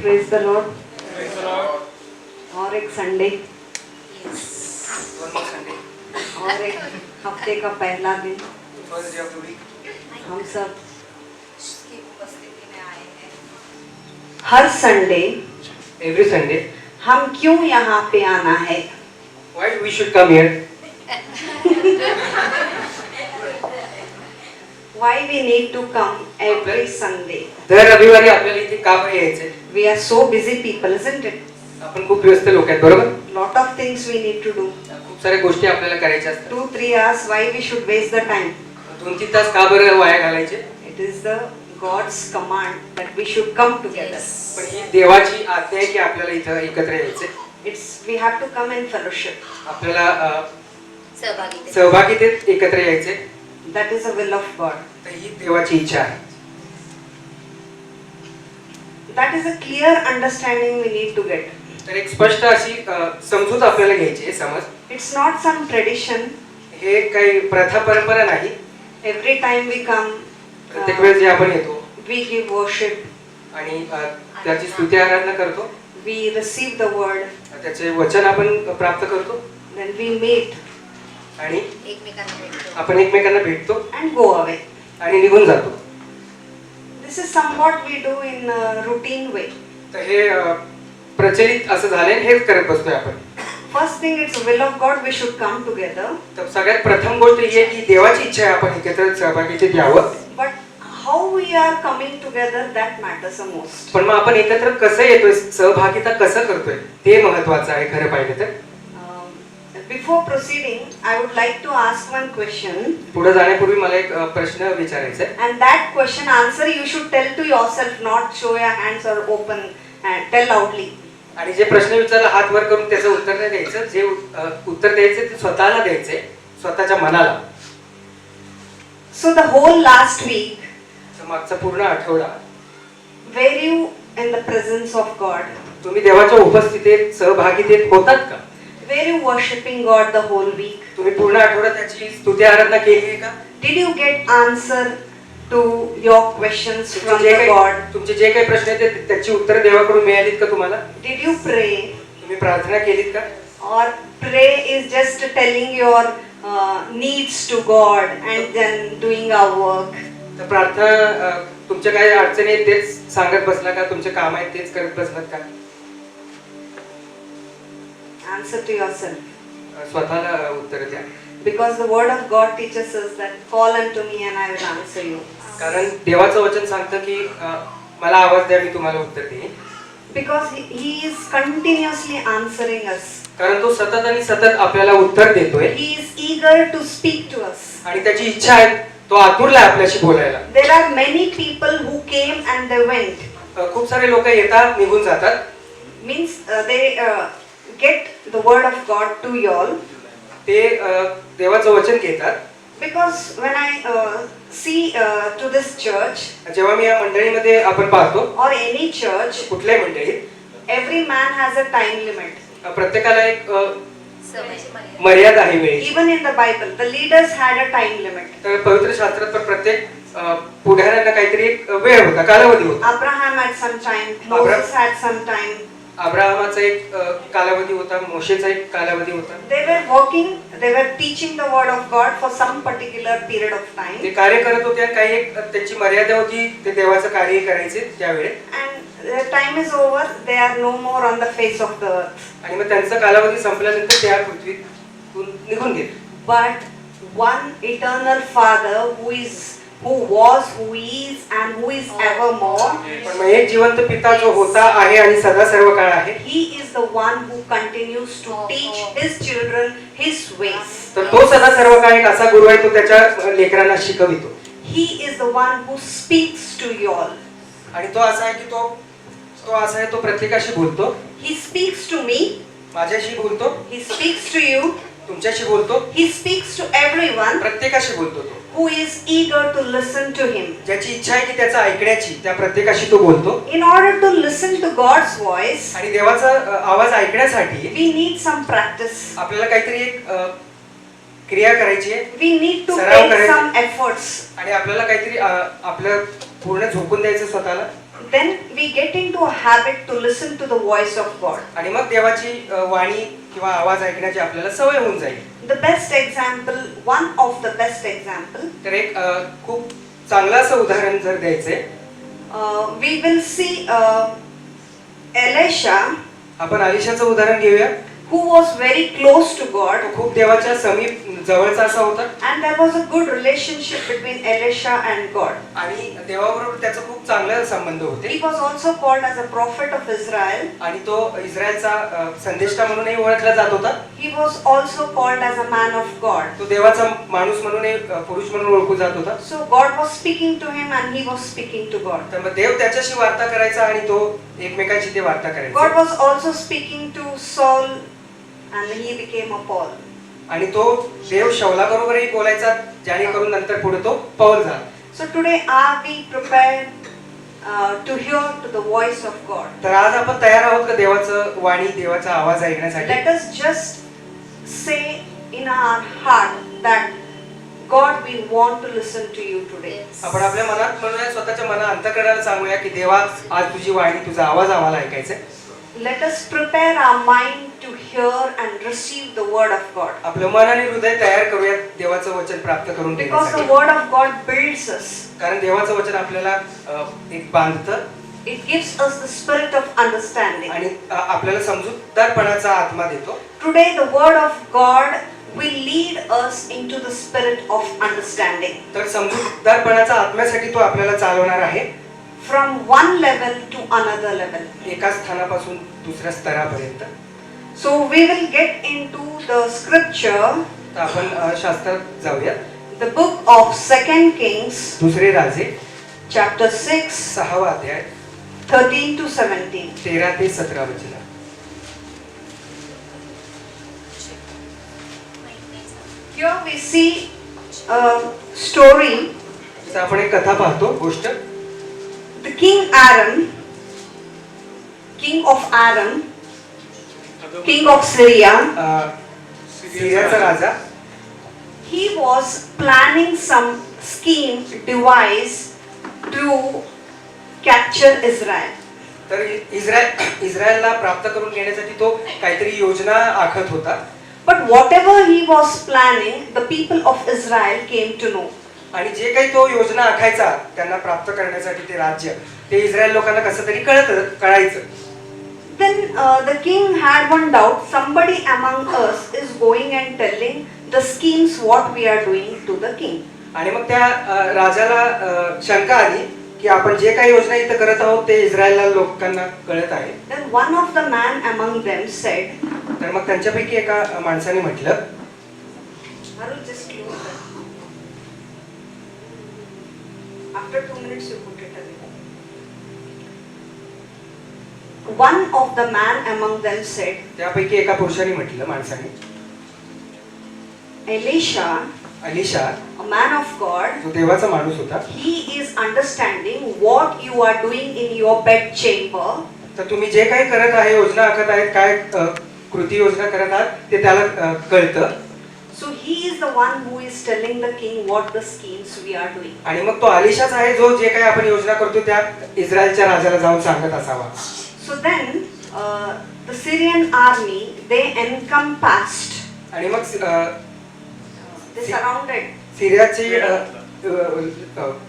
Praise the Lord. Praise the Lord. और एक Sunday One more Sunday. और एक हफ्ते का पहला दिन First day of the week. हम सब की उपस्थिति में आए हैं। हर संडे Every Sunday. हम क्यों यहाँ पे आना है? Why we should come here? Why we need to come every Sunday? दर रविवारी आपल्याला इथे का बरं यायचंय? We are so busy people, isn't it? आपण खूप व्यस्त लोक आहेत, बरोबर? Lot of things we need to do. खूप साऱ्या गोष्टी आपल्याला करायच्या असतात. 2-3 hours. Why we should waste the time? 2-3 तास का बरं वाया घालायचे? It is the God's command that we should come together. पण ही देवाची आज्ञा आहे की आपल्याला इथं एकत्र यायचे. We have to come in fellowship. आपल्याला सहभागी सहभागीतेत एकत्र यायचे. That is the will of God. तर ही देवाची इच्छा आहे. That is a clear understanding we need to get. तर एक स्पष्ट अशी समजूत आपल्याला घ्यायची आहे, समज. It's not some tradition. हे काही प्रथा परंपरा नाही. Every time we come, प्रत्येक वेळेस जे आपण येतो we give worship. आणि त्याची स्तुती आराधना करतो, We receive the word. त्याचे वचन आपण प्राप्त करतो Then we meet आणि एकमेकांना भेटतो. आपण एकमेकांना भेटतो and go away. आणि निघून जातो. This is somewhat we do in a routine way. तर हे प्रचलित असं झालंय, हेच करत बसतोय आपण. First thing, it's the will of God. We should come together. तर सगळ्यात प्रथम गोष्ट ही आहे की देवाची इच्छा आहे आपण एकत्र सहभागीतेत यावं. But how we are coming together, that matters the most. पण मग आपण एकत्र कसं येतोय, सहभागिता कसं करतोय, ते महत्वाचं आहे खरं पाहिलं तर. Before proceeding, I would like to ask one question. पुढे जाण्यापूर्वी मला एक प्रश्न विचारायचा आहे. And that question answer you should tell to yourself, not show your hands or open and tell loudly. आणि जे प्रश्न विचारला हात वर करून त्याचं उत्तर नाही द्यायचं, जे उत्तर द्यायचं ते स्वतःला द्यायचंय, स्वतःच्या मनाला. So the whole last week, मागचा पूर्ण आठवडा were you in the presence of God? तुम्ही देवाच्या उपस्थितीत सहभागीतेत होतात का? Were you worshipping God the whole week? तुम्ही पूर्ण आठवडा त्याची स्तुती आराधना केली आहे का? Did you get answer to your questions from the God? तुमचे जे काही प्रश्न आहेत त्याची उत्तर देवाकडून मिळालीत का तुम्हाला? Did you pray? तुम्ही प्रार्थना केलीत का? Or pray is just telling your needs to God and then doing our work? तर प्रार्थना तुमच्या काही अडचणी आहेत तेच सांगत बसला का? तुमचे काम आहेत तेच करत बसलात का? Answer to yourself. स्वतःला उत्तर द्या. Because the word of God teaches us that call unto me and I will answer you. कारण देवाचं वचन सांगतं की मला आवाज द्या, मी तुम्हाला उत्तर देईन. Because he is continuously answering us. कारण तो सतत आणि सतत आपल्याला उत्तर देतोय He is eager to speak to us. आणि त्याची इच्छा आहे, तो आतुरला आहे आपल्याशी बोलायला. There are many people who came and they went. खूप सारे लोक येतात, निघून जातात. Means they get the word of God to y'all. ते देवाचं वचन घेतात. Because when I see to this church जेव्हा मी या मंडळीमध्ये आपण पाहतो, or any church, कुठल्याही मंडळीत every man has a time limit. प्रत्येकाला एक समय मर्यादा आहे वेळेची. Even in the Bible, the leaders had a time limit. तर पवित्र शास्त्रात पण प्रत्येक पुढाऱ्यांना काहीतरी एक वेळ होता, कालावधी होता. Abraham had some time, Moses had some time. अब्राहमाचा एक कालावधी होता, मोशेचा एक कालावधी होता. They were working, they were teaching the word of God for some particular period of ते time. कार्य करत होते, काही एक त्यांची मर्यादा होती, ते देवाचं कार्य करायचे त्यावेळी. And their time is over, they are no more on the face of the earth. आणि मग त्यांचा कालावधी संपल्यानंतर त्या पृथ्वीतून निघून गेले. But one eternal Father who was, who is, and who is evermore, पण मग एक जिवंत पिता जो होता, आहे आणि सदा सर्व काळ आहे, He is the one who continues to teach His children His ways. तर तो सदा सर्व काळ एक असा गुरु आहे, तो त्याच्या लेकरांना शिकवितो. He is the one who speaks to you all. आणि तो असा आहे की तो असा आहे, तो प्रत्येकाशी बोलतो. He speaks to me, माझ्याशी बोलतो, He speaks to you, तुमच्याशी बोलतो, He speaks to everyone प्रत्येकाशी बोलतो. तो who is eager to listen to Him. ज्याची इच्छा आहे की त्याचं ऐकण्याची, त्या प्रत्येकाशी तो बोलतो. In order to listen to God's voice, आणि देवाचा आवाज ऐकण्यासाठी we need some practice. आपल्याला काहीतरी एक क्रिया करायची आहे. We need to सराव take करायचा. some efforts. आणि आपल्याला काहीतरी आपलं पूर्ण झोकून द्यायचं स्वतःला. then we get into a habit to listen to the voice of God. आणि मग देवाची वाणी किंवा आवाज ऐकण्याची आपल्याला सवय होऊन जाईल. The best example, one of the best example, तर एक खूप चांगलं असं उदाहरण जर द्यायचंय, we will see Elisha, आपण अलिशाचं उदाहरण घेऊया. who was very close to God, तो खूप देवाच्या समीप जवळचा असा होता and there was a good relationship between Elisha and God. आणि देवाबरोबर त्याचा खूप चांगले संबंध होते. He was also called as a prophet of Israel. आणि तो इस्रायलचा संदेष्टा म्हणूनही ओळखला जात होता. He was also called as a man of God. तो देवाचा माणूस म्हणूनही पुरुष म्हणून ओळखू जात होता. So God was speaking to him and he was speaking to God. तर मग देव त्याच्याशी वार्ता करायचा आणि तो एकमेकांशी ते वार्ता God करायचा. was also speaking to Saul and he became a Paul. आणि तो देव शौलाबरोबरही बोलायचा, जेणेकरून नंतर पुढे तो पौल झाला. So today are we prepared to hear to the voice of God? तर आज आपण तयार आहोत का देवाचं वाणी, देवाचा आवाज ऐकण्यासाठी? Let us just say in our heart that God, we want to listen to you today. Yes. आपण आपल्या मनात म्हणूया, स्वतःच्या मना अंतःकरणाला सांगूया की देवा, आज तुझी वाणी, तुझा आवाज आम्हाला ऐकायचा आहे. Let us prepare our mind to hear and receive the word of God. आपलं मन आणि हृदय तयार करूया देवाचं वचन प्राप्त करून Because the घेण्यासाठी. word of God builds us. कारण देवाचं वचन आपल्याला एक बांधतं It gives us the spirit of understanding. आणि आपल्याला समजूतदारपणाचा आत्मा देतो. Today the word of God will lead us into the spirit of understanding. तर समजूतदारपणाचा आत्म्यासाठी तो आपल्याला चालवणार आहे. From one level to another level. एका स्थानापासून दुसऱ्या स्तरापर्यंत. So we will get into the scripture, तर आपण शास्त्रात जाऊया. the book of 2 Kings, दुसरे राजे chapter 6, 6वा अध्याय 13 to 17. 13 ते 17 वचन. Here we see a story. तर आपण एक कथा पाहतो, गोष्ट. The king Aram, king of Aram, king of Syria, सिरियाचा Raja he was planning some scheme device to capture Israel. तर इस्रायलला प्राप्त करून घेण्यासाठी तो काहीतरी योजना आखत होता. But whatever he was planning, the people of Israel came to know. आणि जे काही तो योजना आखायचा त्यांना प्राप्त करण्यासाठी ते राज्य, ते इस्रायल लोकांना कसं तरी कळायचं. Then the king had one doubt. Somebody among us is going and telling the schemes what we are doing to the king. आणि मग त्या राजाला शंका आली की आपण जे काही योजना इथं करत आहोत ते इस्रायल लोकांना कळत आहे. Then one of the man among them said, तर मग त्यांच्यापैकी एका माणसाने म्हटलं, Arul, just close that. After 2 minutes you put it away. One of the man among them said, त्यापैकी एका पुरुषाने म्हटलं, माणसाने, Elisha, Alisha, a man of God, जो देवाचा माणूस होता, he is understanding what you are doing in your bed chamber. तर तुम्ही जे काही करत आहे, योजना आखत आहेत, काय कृती योजना करत आहात ते त्याला कळतं. So he is the one who is telling the king what the schemes we are doing. आणि मग तो अलिशाच आहे जो जे काही आपण योजना करतो त्या इस्रायलच्या राजाला जाऊन सांगत असावा. So then the Syrian army, they encompassed, आणि मग they surrounded सिरियाची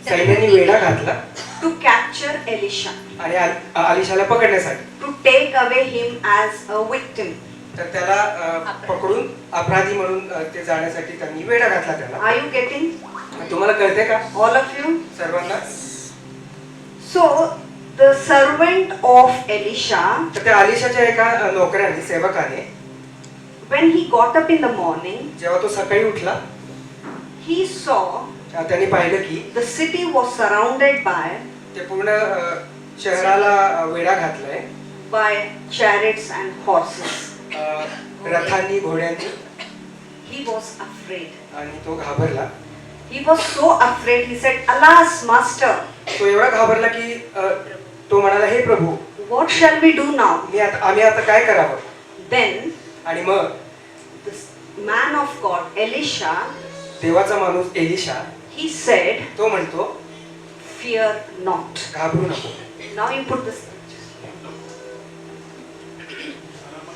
सैन्याने वेढा घातला to capture Elisha, आणि अलिशाला पकडण्यासाठी. to take away him as a victim. तर त्याला पकडून अपराधी म्हणून ते जाण्यासाठी त्यांनी वेढा घातला त्याला. Are you getting? तुम्हाला कळते का All of you? सर्वांना? So the servant of Elisha, तर त्या अलिशाच्या एका नोकराने, सेवकाने, when he got up in the morning, जेव्हा तो सकाळी उठला, he saw त्यांनी पाहिलं की the city was surrounded ते पूर्ण शहराला वेढा घातलाय by chariots and horses. रथांनी, घोड्यांनी. He was afraid. आणि तो घाबरला. He was so afraid, he said, Alas, master, तो एवढा घाबरला की तो म्हणाला, हे प्रभू, what shall we do now? आम्ही आता काय करावं? Then आणि मग this man of God, Elisha, देवाचा माणूस एलिशा, he said, तो म्हणतो, Fear not. घाबरू नको. Now you put this.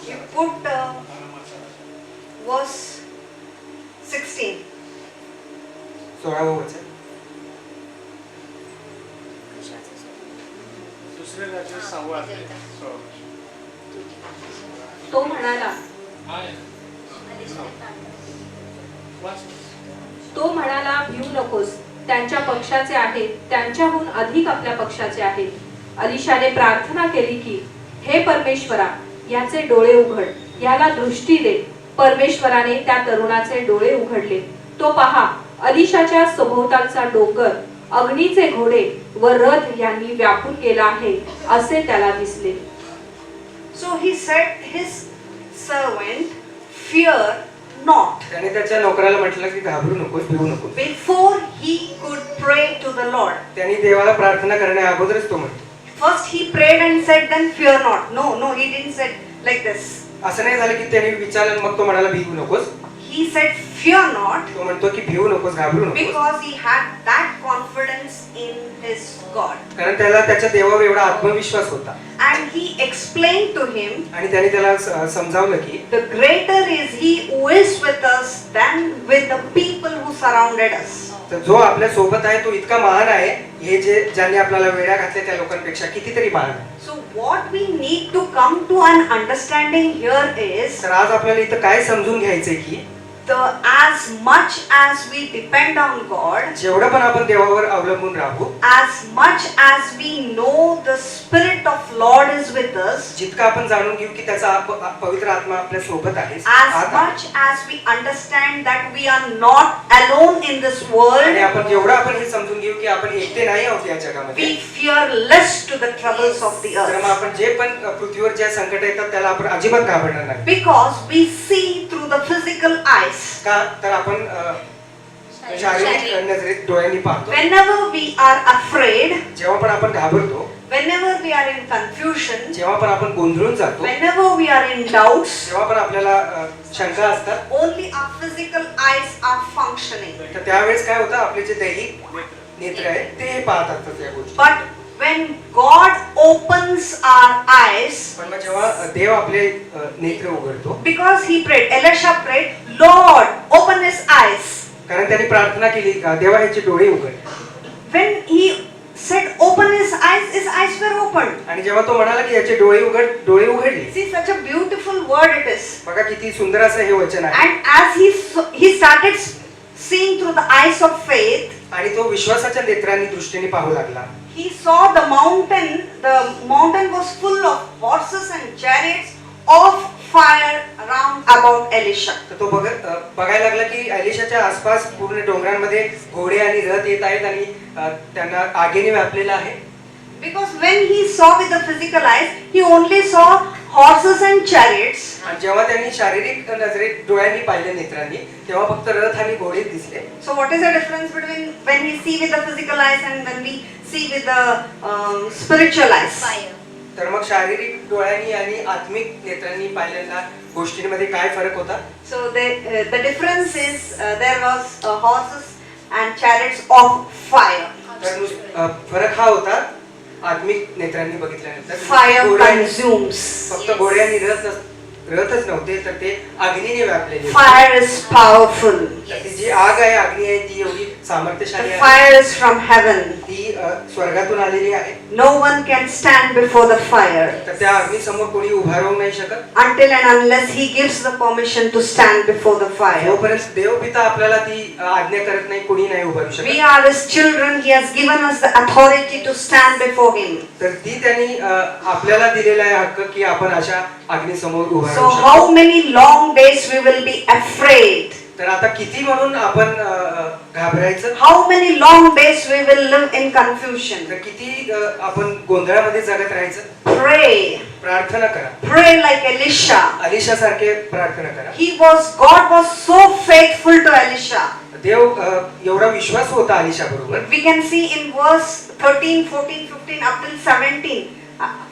You put verse 16. 16वं वचन. दुसरे राज्य संवाद आहे. तो म्हणाला तो म्हणाला भिऊ नकोस, त्यांच्या पक्षाचे आहेत, त्यांच्याहून अधिक आपल्या पक्षाचे आहेत. अलिशाने प्रार्थना केली की, हे परमेश्वरा, याचे डोळे उघड, याला दृष्टी दे. परमेश्वराने त्या तरुणाचे डोळे उघडले. तो पहा, अलिशाच्या सभोवतालचा डोंगर, अग्नीचे घोडे व रथ यांनी व्यापून गेला आहे असे त्याला दिसले. So he said his servant, fear not. त्याने त्याच्या नोकराला म्हटलं की घाबरू नकोस, भिवू नकोस. Before he could pray to the Lord. त्यांनी देवाला प्रार्थना करण्या अगोदरच तो म्हणतो. First he prayed and said, then fear not. No, he didn't say like this. असं नाही झालं की त्याने विचारलं मग तो म्हणाला भिवू नकोस. He said, fear not, तो म्हणतो की भिवू नकोस, घाबरू नकोस. because he had that confidence in his God. कारण त्याला त्याच्या देवावर एवढा आत्मविश्वास होता. And he explained to him, आणि त्याने त्याला समजावलं की the greater is he who is with us than with the people who surrounded us. तर जो आपल्या सोबत आहे तो इतका महान आहे, हे जे ज्यांनी आपल्याला वेड्या घातल्या त्या लोकांपेक्षा कितीतरी महान आहे. So what we need to come to an understanding here is, तर आज आपल्याला इथं काय समजून घ्यायचंय की as much as we depend on God, जेवढं पण आपण देवावर अवलंबून राहू, as much as we know the Spirit of Lord is with us, जितकं आपण जाणून घेऊ की त्याचा पवित्र आत्मा आपल्या सोबत आहे, as much as we understand that we are not alone in this world, आणि आपण जेवढं आपण हे समजून घेऊ की आपण एकटे नाही आहोत या जगामध्ये, we fear less to the troubles of the तर मग earth, आपण जे पण पृथ्वीवर ज्या संकट येतात त्याला आपण अजिबात घाबरणार नाही. because we see through the physical eyes. का तर आपण शारीरिक नजरेत डोळ्यांनी पाहतो. Whenever we are afraid, जेव्हा पण आपण घाबरतो, whenever we are in confusion, जेव्हा पण आपण गोंधळून जातो, whenever we are in doubts, जेव्हा पण आपल्याला शंका असतात, only our physical eyes are functioning. तर त्यावेळेस काय होतं, आपले जे दैहिक नेत्र आहेत ते पाहत असतात या गोष्टी. But when God opens our eyes, पण मग जेव्हा देव आपले नेत्र उघडतो, because he prayed, Elisha prayed, Lord, open his eyes. कारण त्यांनी प्रार्थना केली का देवा याचे डोळे उघड. When he said open his eyes were opened. आणि जेव्हा तो म्हणाला की याचे डोळे उघडले, See, such a beautiful word it is. बघा किती सुंदर असं हे वचन आहे. And as he started seeing through the eyes of faith, आणि तो विश्वासाच्या नेत्रांनी दृष्टीने पाहू लागला. he saw the mountain was full of horses and chariots of fire round about Elisha. तर तो बघायला लागला की एलिशाच्या आसपास पूर्ण डोंगरांमध्ये घोडे आणि रथ येत आहेत आणि त्यांना आगीने व्यापलेला आहे. Because when he saw with the physical eyes, he only saw horses and chariots. आणि जेव्हा त्यांनी शारीरिक नजरेत डोळ्यांनी पाहिले नेत्रांनी, तेव्हा फक्त रथ आणि घोडे दिसले. So what is the difference between when we see with the physical eyes and when we see with the spiritual eyes? Fire. तर मग शारीरिक डोळ्यांनी आणि आत्मिक नेत्रांनी पाहिलेल्या गोष्टींमध्ये काय फरक होता? So the difference is there was horses and chariots of fire. तर फरक हा होता आत्मिक नेत्रांनी बघितल्यानंतर Fire घोडे- consumes. फक्त घोडे आणि रथच नव्हते, तर ते अग्नीने व्यापलेले होते. Fire is powerful. तर ती जी आग आहे, अग्नी आहे, ती एवढी सामर्थ्यशाली The आहे. fire is from heaven. ती स्वर्गातून आलेली आहे. No one can stand before the fire तर त्या अग्नीसमोर कोणी उभा राहू नाही शकत, until and unless he gives the permission to stand before the fire. जोपर्यंत देव पिता आपल्याला ती आज्ञा करत नाही, कोणी नाही उभा राहू We शकत. are his children. He has given us the authority to stand before him. तर ती त्यांनी आपल्याला दिलेला आहे हक्क की आपण अशा अग्नीसमोर उभा So राहू शकतो. how many long days we will be afraid? तर आता किती म्हणून आपण घाबरायचं? How many long days we will live in confusion? तर किती आपण गोंधळामध्ये जगत राहायचं? Pray. प्रार्थना करा. Pray like Elisha. अलिशा सारखे प्रार्थना करा. God was so faithful to Elisha. देव एवढा विश्वास होता अलिशा बरोबर. We can see in verse 13, 14, 15 up till 17.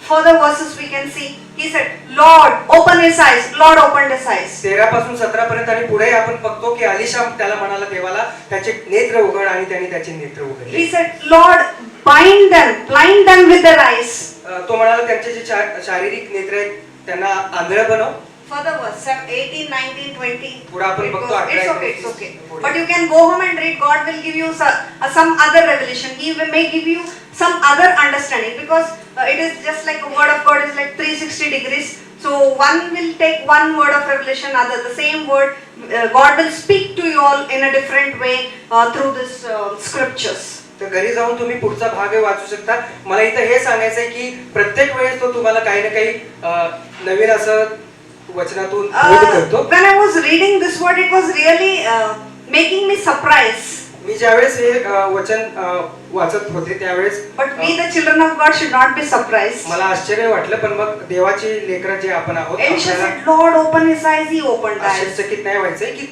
Further verses we can see. He said, Lord, open his eyes. Lord opened his eyes. 13 पासून 17 पर्यंत आणि पुढे आपण बघतो की अलिशा त्याला म्हणाला देवाला त्याचे नेत्र उघड, आणि त्याने त्याचे नेत्र उघडले. He said, Lord, bind them, blind them with their eyes. तो म्हणाला त्यांचे जे शारीरिक नेत्र आहेत त्यांना आंधळ बनव. Further verse 18, 19, 20. पुढे आपण It बघतो goes- 11, It's okay, 19. it's okay. But you can go home and read. God will give you some other revelation. He may give you some other understanding because it is just like a word of God is like 360 degrees. So one will take one word of revelation, other the same word. God will speak to you all in a different way through this scriptures. तर घरी जाऊन तुम्ही पुढचा भाग वाचू शकता. मला इथं हे सांगायचं आहे की प्रत्येक वेळेस तो तुम्हाला काही ना काही नवीन असं वचनातून बोध करतो. When I was reading this word, it was really making me surprised. मी ज्यावेळेस हे वचन वाचत होते त्यावेळेस But we, the children of God, should not be surprised. मला आश्चर्य वाटलं, पण मग देवाची लेकरं जे आपण आहोत Elisha आपल्याला said, Lord, open his eyes. He opened the eyes. आश्चर्यचकित नाही व्हायचंय की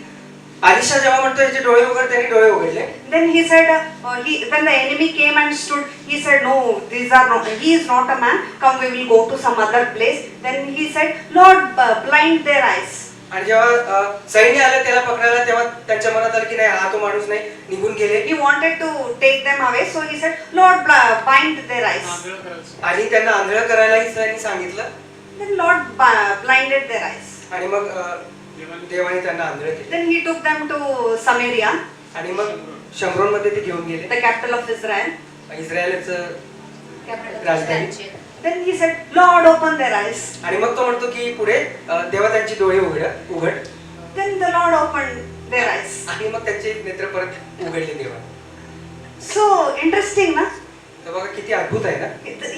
अलिशा जेव्हा म्हणतो याचे डोळे उघड, त्याने डोळे उघडले. Then he said, when the enemy came and stood, he said, no, these are not, he is not a man. Come, we will go to some other place. Then he said, Lord, blind their eyes. आणि जेव्हा सैन्य आलं त्याला पकडायला, तेव्हा त्यांच्या मनात आलं की नाही, हा तो माणूस नाही, निघून गेले. He wanted to take them away, so he said, Lord, bind their eyes. आंधळं करायचं. आणि त्यांना आंधळ करायलाही त्यांनी सांगितलं. Then Lord blinded their eyes. आणि मग देवाने त्यांना आंधळ केले. Then he took them to Samaria, आणि मग शम्रोन मध्ये ते घेऊन गेले, the capital of Israel. इस्रायलचं Capital of राजधानी. राज्य. Then he said, Lord, open their eyes. आणि मग तो म्हणतो की पुढे देवा त्यांची डोळे उघड. Then the Lord opened their eyes. आणि मग त्यांचे नेत्र परत उघडले देवा. So interesting, na? तर बघा किती अद्भुत आहे ना.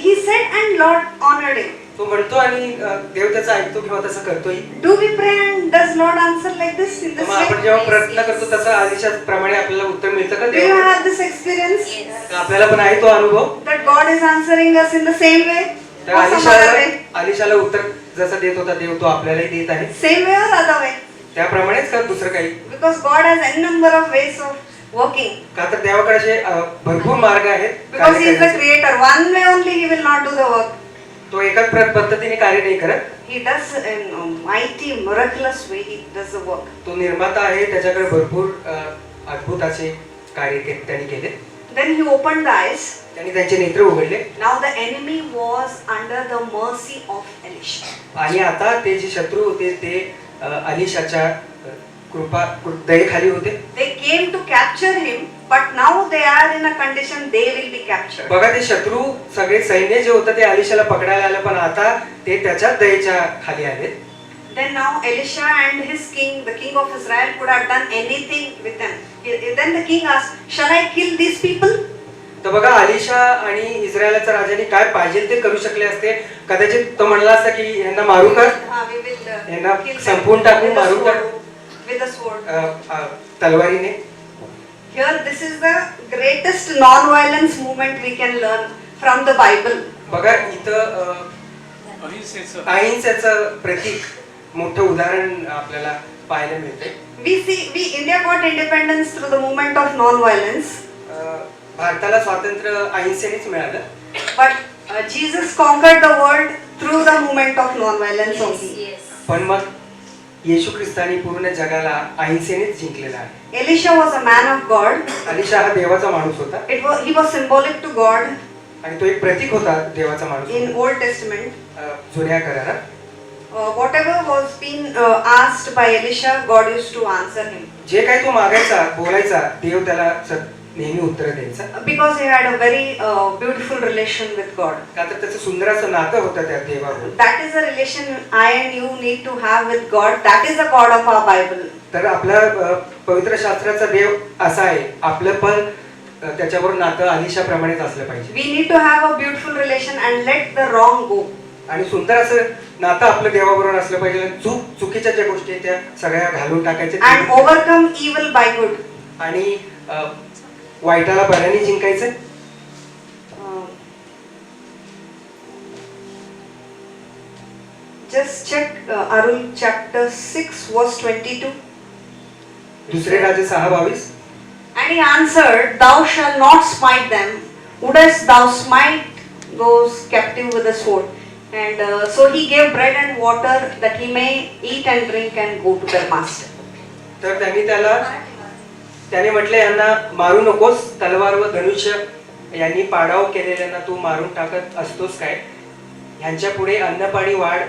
He said, and Lord honored him. तो म्हणतो आणि देव त्याचा ऐकतो किंवा तसं करतोय. Do we pray and does Lord answer like this in this मग आपण way? जेव्हा प्रार्थना करतो तसं अलिशा प्रमाणे आपल्याला उत्तर मिळतं का Do you Dev? have this experience Yes. आपल्याला पण आहे तो अनुभव. that God is answering us in the same way तर or some other way? अलिशाला उत्तर जसं देत होता देव, तो आपल्यालाही देत आहे. Same way or other way? त्याप्रमाणेच का दुसरं काही? Because God has n number of ways of working. का तर देवाकडे असे भरपूर मार्ग आहेत Because कार्य He is the करण्याचे. creator. One way only He will not do the work. तो एकाच पद्धतीने कार्य नाही करत. He does in a mighty, miraculous way. He does the work. तो निर्माता आहे, त्याच्याकडे भरपूर अद्भुत असे कार्य त्यांनी केले. Then He opened the eyes. त्यांनी त्यांचे नेत्र उघडले. Now the enemy was under the mercy of Elisha. आणि आता ते जे शत्रू होते ते अलिशाच्या दयेखाली होते. They came to capture him, but now they are in a condition they will be captured. बघा ते शत्रू सगळे सैन्य जे होतं ते अलिशाला पकडायला आलं, पण आता ते त्याच्याच दयेच्या खाली आले. Then now Elisha and his king, the king of Israel, could have done anything with them. Then the king asked, "Shall I kill these people?" तर बघा अलिशा आणि इस्रायलच्या राजाने काय पाहिजे ते करू शकले असते. कदाचित तो म्हणला असता की यांना मारू का, We will यांना kill them संपवून टाकू, with a मारून sword. टाकू With a sword. तलवारीने. Here, this is the greatest non-violence movement we can learn from the Bible. बघा इथं अहिंसेचं. अहिंसेचं प्रतीक मोठं उदाहरण आपल्याला पाहायला मिळते. India got independence through the movement of non-violence. भारताला स्वातंत्र्य अहिंसेनेच मिळालं. But Jesus conquered the world through the movement of non-violence Yes, only. yes. पण मग येशू ख्रिस्तानी पूर्ण जगाला अहिंसेनेच जिंकलेला आहे. Elisha was a man of God. Alisha हा देवाचा माणूस होता He was symbolic to God आणि तो एक प्रतीक होता देवाचा माणूस in होता. Old Testament. जुन्या करारात Whatever was being asked by Elisha, God used to answer him. जे काही तो मागायचा बोलायचा देव त्याला नेहमी उत्तर द्यायचा. Because he had a very beautiful relation with God. का तर त्याचं सुंदर असं नातं होतं त्या देवाबरोबर. That is the relation I and you need to have with God. That is the God of our Bible. तर आपला पवित्र शास्त्राचा देव असा आहे, आपलं पण त्याच्याबरोबर नातं अलिशाप्रमाणेच असलं पाहिजे. We need to have a beautiful relation and let the wrong go. आणि सुंदर असं नातं आपलं देवाबरोबर असलं पाहिजे. चुकीच्या ज्या गोष्टी आहेत त्या सगळ्या घालून टाकायच्या And overcome evil by good. आणि वाईटाला बऱ्याने जिंकायचं. Just check Arul chapter 6 verse 22. दुसरे राजे 6:22. And he answered, Thou shalt not smite them. Wouldest thou smite those captive with a sword? And so he gave bread and water that he may eat and drink and go to their master. तर त्याने म्हटले यांना मारू नकोस, तलवार व धनुष्य यांनी पाडाव केलेल्यांना तू मारून टाकत असतोस काय? ह्यांच्या पुढे अन्न पाणी वाढ,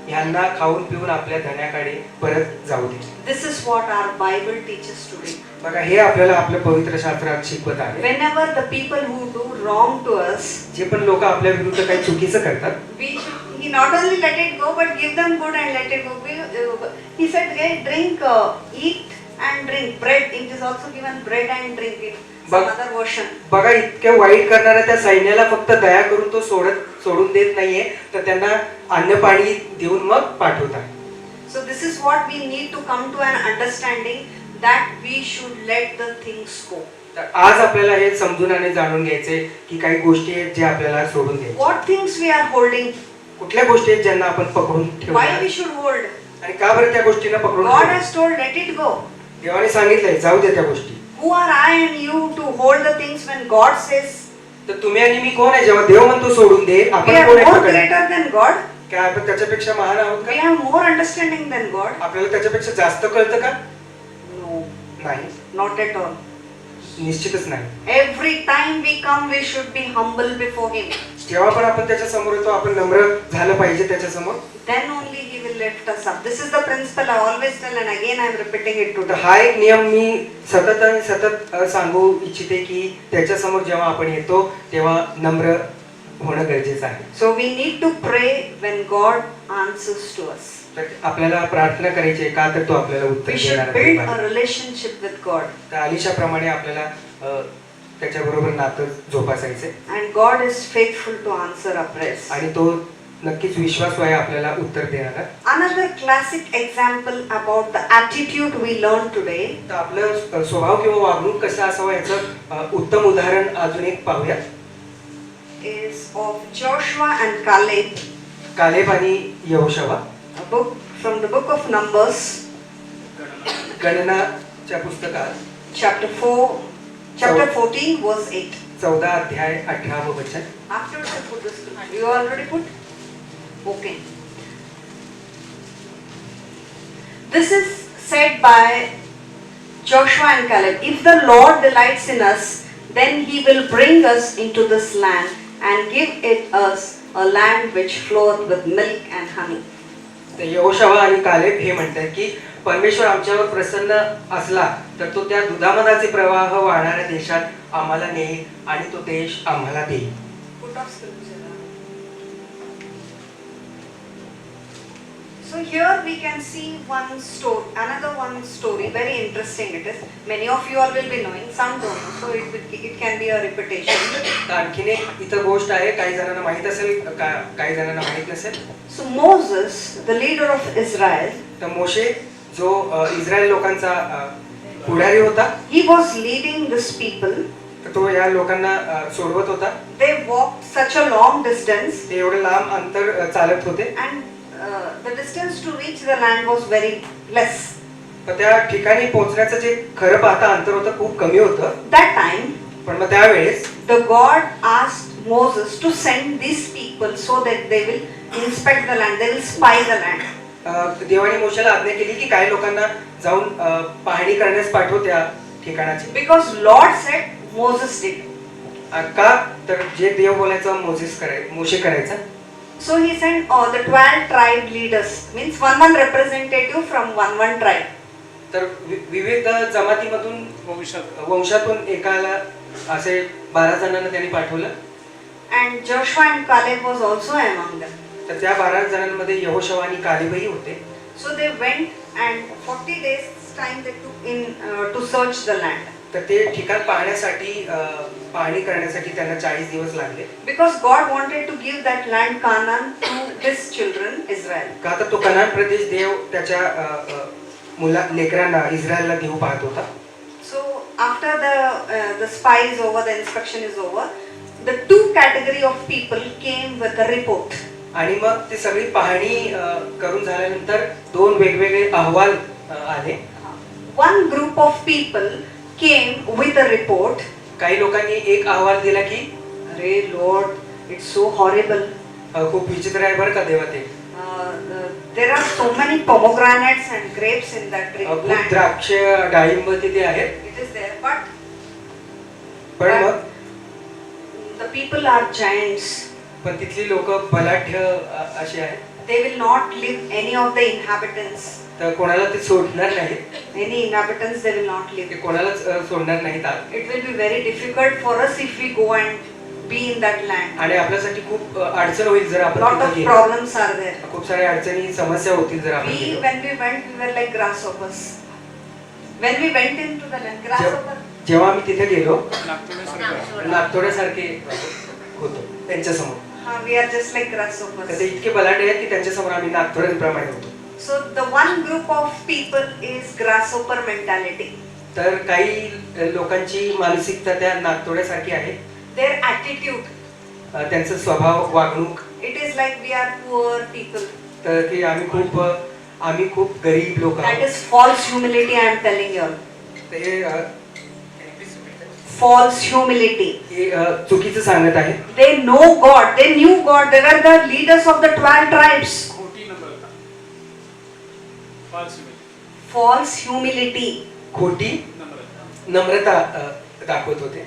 ह्यांना खाऊन पिऊन आपल्या धन्याकडे परत जाऊ दे. This is what our Bible teaches today. बघा हे आपल्याला आपल्या पवित्र शास्त्रात शिकवत आहे. Whenever the people who do wrong to us, जे पण लोक आपल्या विरुद्ध काही चुकीचं करतात, we should, he not only let it go but give them good and let it go. He said, hey, drink, eat and drink bread. It is also given bread and drink in some other version. बघा इतके वाईट करणाऱ्या त्या सैन्याला फक्त दया करून तो सोडून देत नाहीये, तर त्यांना अन्न पाणी देऊन मग पाठवतात. So this is what we need to come to an understanding that we should let the things go. तर आज आपल्याला हे समजून आणि जाणून घ्यायचे की काही गोष्टी आहेत जे आपल्याला सोडून द्यायचे. What things we are holding? कुठल्या गोष्टी आहेत ज्यांना आपण पकडून Why we ठेवतो should hold? आणि का बरं त्या गोष्टींना पकडून God ठेवतो? has told, let it go. देवाने सांगितलंय जाऊ दे त्या गोष्टी. Who are I and you to hold the things when God says तर तुम्ही आणि मी कोण आहे जेव्हा देव म्हणतो सोडून दे, we आपण are कोण आहे more पकडणे? greater than God? काय आपण त्याच्यापेक्षा महान आहोत We का? have more understanding than God? आपल्याला त्याच्यापेक्षा जास्त कळतं का? No, नाही, not at all. निश्चितच नाही. Every time we come, we should be humble before Him. जेव्हा पण आपण त्याच्या समोर येतो आपण नम्र झालं पाहिजे त्याच्या समोर. Then only He will lift us up. This is the principle I always tell, and again I am repeating it तर today. हा एक नियम मी सतत आणि सतत सांगू इच्छिते की त्याच्या समोर जेव्हा आपण येतो तेव्हा नम्र होणं गरजेचं आहे. So we need to pray when God answers to us. तर आपल्याला प्रार्थना करायची आहे का तर तो आपल्याला उत्तर We देणार should build a आहे. relationship with God, तर अलिशाप्रमाणे आपल्याला त्याच्याबरोबर नातं जोपासायचे and God is faithful to answer our prayers. आणि तो नक्कीच विश्वासू आहे आपल्याला उत्तर देणारा. Another classic example about the attitude we learned today तर आपलं स्वभाव किंवा वागणूक कसं असावं याचं उत्तम उदाहरण अजून एक पाहूया. is of Joshua and Caleb, Caleb आणि यहोशवा, a book from the book of Numbers, गणनाच्या पुस्तकात chapter 14, verse 8. 14 अध्याय 18 वचन. Afterwards I put this scripture. You already put? Okay. This is said by Joshua and Caleb. If the Lord delights in us, then He will bring us into this land and give it us a land which floweth with milk and honey. तर यहोशवा आणि Caleb हे म्हणतात की परमेश्वर आमच्यावर प्रसन्न असला तर तो त्या दुधामधाचे प्रवाह वाहणाऱ्या देशात आम्हाला नेईल आणि तो देश आम्हाला देईल. Put off scripture. So here we can see another one story, very interesting it is. Many of you all will be knowing, some don't know, so it can be a repetition. तर आणखीन एक इतर गोष्ट आहे, काही जणांना माहित असेल काही जणांना माहित नसेल. So Moses, the leader of Israel, तर मोशे जो इस्रायल लोकांचा पुढारी होता, he was leading this people. तर तो या लोकांना सोडवत होता. They walked such a long distance, ते एवढे लांब अंतर चालत होते and the distance to reach the land was very less. तर त्या ठिकाणी पोहोचण्याचं जे खरं पाहता अंतर होतं खूप कमी होतं. That time, पण मग त्यावेळेस the God asked Moses to send these people so that they will inspect the land, they will spy the land. देवाने मोशेला आज्ञा केली की काही लोकांना जाऊन पाहणी करण्यास पाठव त्या ठिकाणाची. Because Lord said, Moses did. का तर जे देव बोलायचं मोशे करायचा. So he sent the 12 tribe leaders, means one representative from one tribe. तर विविध जमातीमधून वंशातून एकाला असे 12 जणांना त्यांनी पाठवलं. And Joshua and Caleb was also among them. तर त्या 12 जणांमध्ये यहोशवा आणि कालेबही होते. So they went and 40 days time they took in to search the land. तर ते ठिकाण पाहणी करण्यासाठी त्यांना 40 दिवस लागले. Because God wanted to give that land Canaan to His children Israel. का तर तो कनान प्रदेश देव त्याच्या लेकरांना इस्रायलला देऊ पाहत होता. So after the spy is over, the inspection is over, the two category of people came with a report. आणि मग ती सगळी पाहणी करून झाल्यानंतर 2 वेगवेगळे अहवाल आले. One group of people came with a report. काही लोकांनी एक अहवाल दिला की अरे Lord, it's so horrible. खूप विचित्र आहे बरं का देवा ते. There are so many pomegranates and grapes in that खूप land. द्राक्ष डाळिंब तिथे आहेत. It is there, but पण मग people are giants. पण तिथली लोक बलाढ्य अशी आहेत. They will not leave any of the inhabitants. तर कोणाला ते सोडणार नाहीत. Any inhabitants they will not leave. ते कोणालाच सोडणार नाहीत. It will be very difficult for us if we go and be in that land. आणि आपल्यासाठी खूप अडचण होईल जर आपण Lot तिथे of गेलो. problems are there. खूप साऱ्या अडचणी समस्या होतील जर आपण गेलो. When we went, we were like grasshoppers. When we went into the land, grasshopper. जेव्हा आम्ही तिथे गेलो नागपुरासारखं. नागतोड्यासारखे होतो त्यांच्यासमोर. We are just like तर grasshoppers. ते इतके बलाढ्य आहेत की त्यांच्यासमोर आम्ही नागतोड्यांप्रमाणे होतो. So the one group of people is grasshopper mentality. तर काही लोकांची मानसिकता त्या नागतोड्यासारखी आहे. Their attitude, त्यांचा स्वभाव वागणूक it is like we are poor people. तर की आम्ही खूप गरीब लोक That आहोत. is false humility, I am telling you. ते False humility. हे चुकीचं सांगत आहे. They know God. They knew God. They were the leaders of the 12 tribes. खोटी नम्रता. False humility. False humility. खोटी नम्रता. नम्रता दाखवत होते.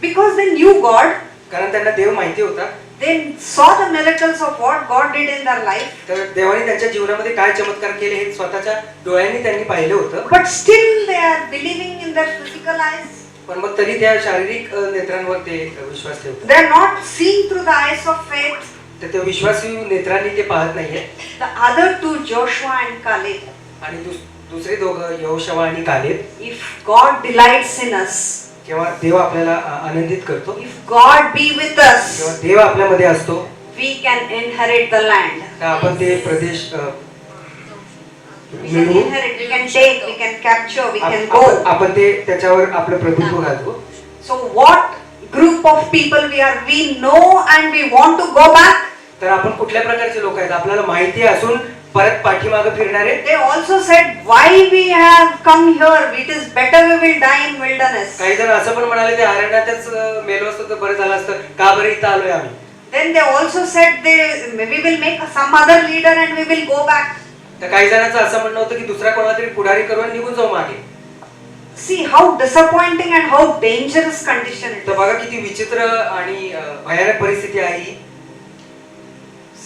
Because they knew God. कारण त्यांना देव माहिती होता. They saw the miracles of what God did in their life. तर देवाने त्यांच्या जीवनामध्ये काय चमत्कार केले हे स्वतःच्या डोळ्यांनी त्यांनी पाहिलं होतं. But still they are believing in their physical eyes. पण मग तरी त्या शारीरिक नेत्रांवर ते विश्वास ठेवतात. They are not seeing through the eyes of faith. तर ते विश्वासू नेत्रांनी ते पाहत नाहीये. The other two, Joshua and Caleb. आणि दुसरे दोघं यहोशवा आणि Caleb. If God delights in us, जेव्हा देव आपल्याला आनंदित करतो, if God be with us, जेव्हा देव आपल्यामध्ये असतो, we can inherit the land. तर आपण ते प्रदेश We can inherit, we can take, we can capture, we can go. आपण ते त्याच्यावर आपलं प्रभुत्व घालतो. So what group of people we are? We know and we want to go back. तर आपण कुठल्या प्रकारचे लोक आहेत आपल्याला माहिती असून परत पाठीमागे फिरणारे. They also said, why we have come here? It is better we will die in wilderness. काही जण असं पण म्हणाले ते अरण्यातच मेलो असतो तर बरं झालं असतं, का बरं इथं आलोय आम्ही. Then they also said, we will make some other leader and we will go back. तर काही जणांचं असं म्हणणं होतं की दुसरा कोणाला तरी पुढारी करून निघून जाऊ मागे. See how disappointing and how dangerous condition it तर is. बघा किती विचित्र आणि भयानक परिस्थिती आहे ही.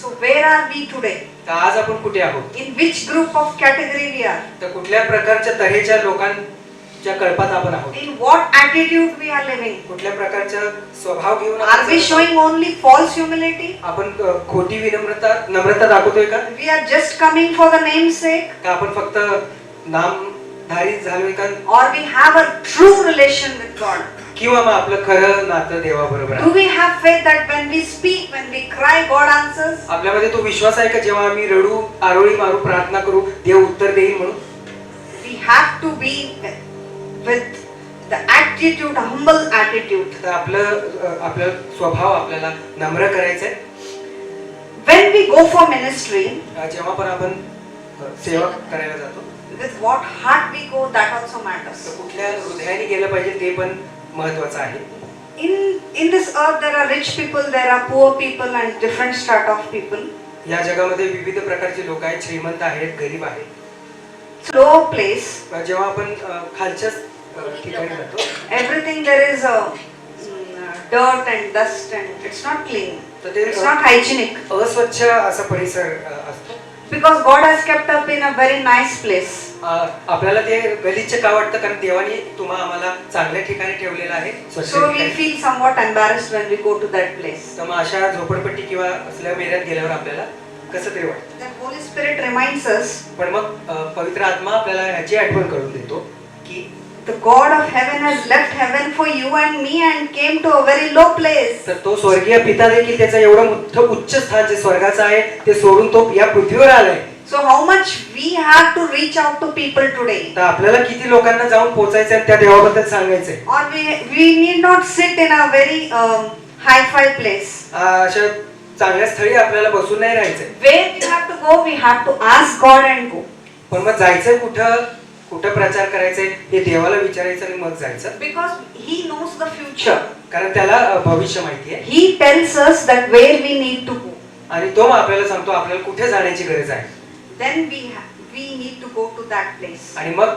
So where are we today? तर आज आपण कुठे आहोत. In which group of category we are? तर कुठल्या प्रकारच्या तऱ्हेच्या लोकांच्या कळपात आपण आहोत. In what attitude we are living? कुठल्या प्रकारचा स्वभाव घेऊन Are आपण we जगतो? showing only false humility? आपण खोटी नम्रता दाखवतोय का? We are just coming for the name's sake? का आपण फक्त नामधारी झालोय का? Or we have a true relation with God? किंवा मग आपलं खरं नातं देवाबरोबर Do आहे. we have faith that when we speak, when we cry, God answers? आपल्यामध्ये तो विश्वास आहे का जेव्हा आम्ही रडू, आरोळी मारू, प्रार्थना करू, देव उत्तर देईल म्हणून? We have to be with the attitude, humble attitude. तर आपलं स्वभाव आपल्याला नम्र करायचं आहे. When we go for ministry, जेव्हा पण आपण सेवा करायला जातो with what heart we go, that also matters. तर कुठल्या हृदयाने गेलं पाहिजे ते पण महत्वाचं आहे. In this earth, there are rich people, there are poor people, and different strata of people. या जगामध्ये विविध प्रकारचे लोक आहेत, श्रीमंत आहेत, गरीब आहेत. Low place, जेव्हा आपण खालच्या ठिकाणी जातो everything there is dirt and dust, and it's not clean. तर ते It's not hygienic. अस्वच्छ असा परिसर असतो. Because God has kept up in a very nice place. आपल्याला ते गलिच्छ का वाटतं कारण देवाने आम्हाला चांगल्या ठिकाणी ठेवलेलं आहे, स्वच्छ So we ठिकाणी. feel somewhat embarrassed when we go to that place. तर मग अशा झोपडपट्टी किंवा असल्या मेऱ्यात गेल्यावर आपल्याला कसं तरी वाटतं. The Holy Spirit reminds us, पण मग पवित्र आत्मा आपल्याला ह्याची आठवण करून देतो की the God of heaven has left heaven for you and me and came to a very low place. तर तो स्वर्गीय पिता देखील त्याचं एवढं मोठं उच्च स्थान जे स्वर्गाचं आहे ते सोडून तो या पृथ्वीवर आलाय. So how much we have to reach out to people today? तर आपल्याला किती लोकांना जाऊन पोहोचायचं आणि त्या देवाबद्दल सांगायचंय. Or we need not sit in a very high-fi place. अशा चांगल्या स्थळी आपल्याला बसून नाही राहायचंय. Where we have to go, we have to ask God and go. पण मग जायचं कुठं प्रचार करायचंय हे देवाला विचारायचं आणि मग जायचं. Because He knows the future. कारण त्याला भविष्य माहिती आहे He tells us that where we need to go. आणि तो मग आपल्याला सांगतो आपल्याला कुठे जाण्याची गरज आहे. Then we need to go to that place. आणि मग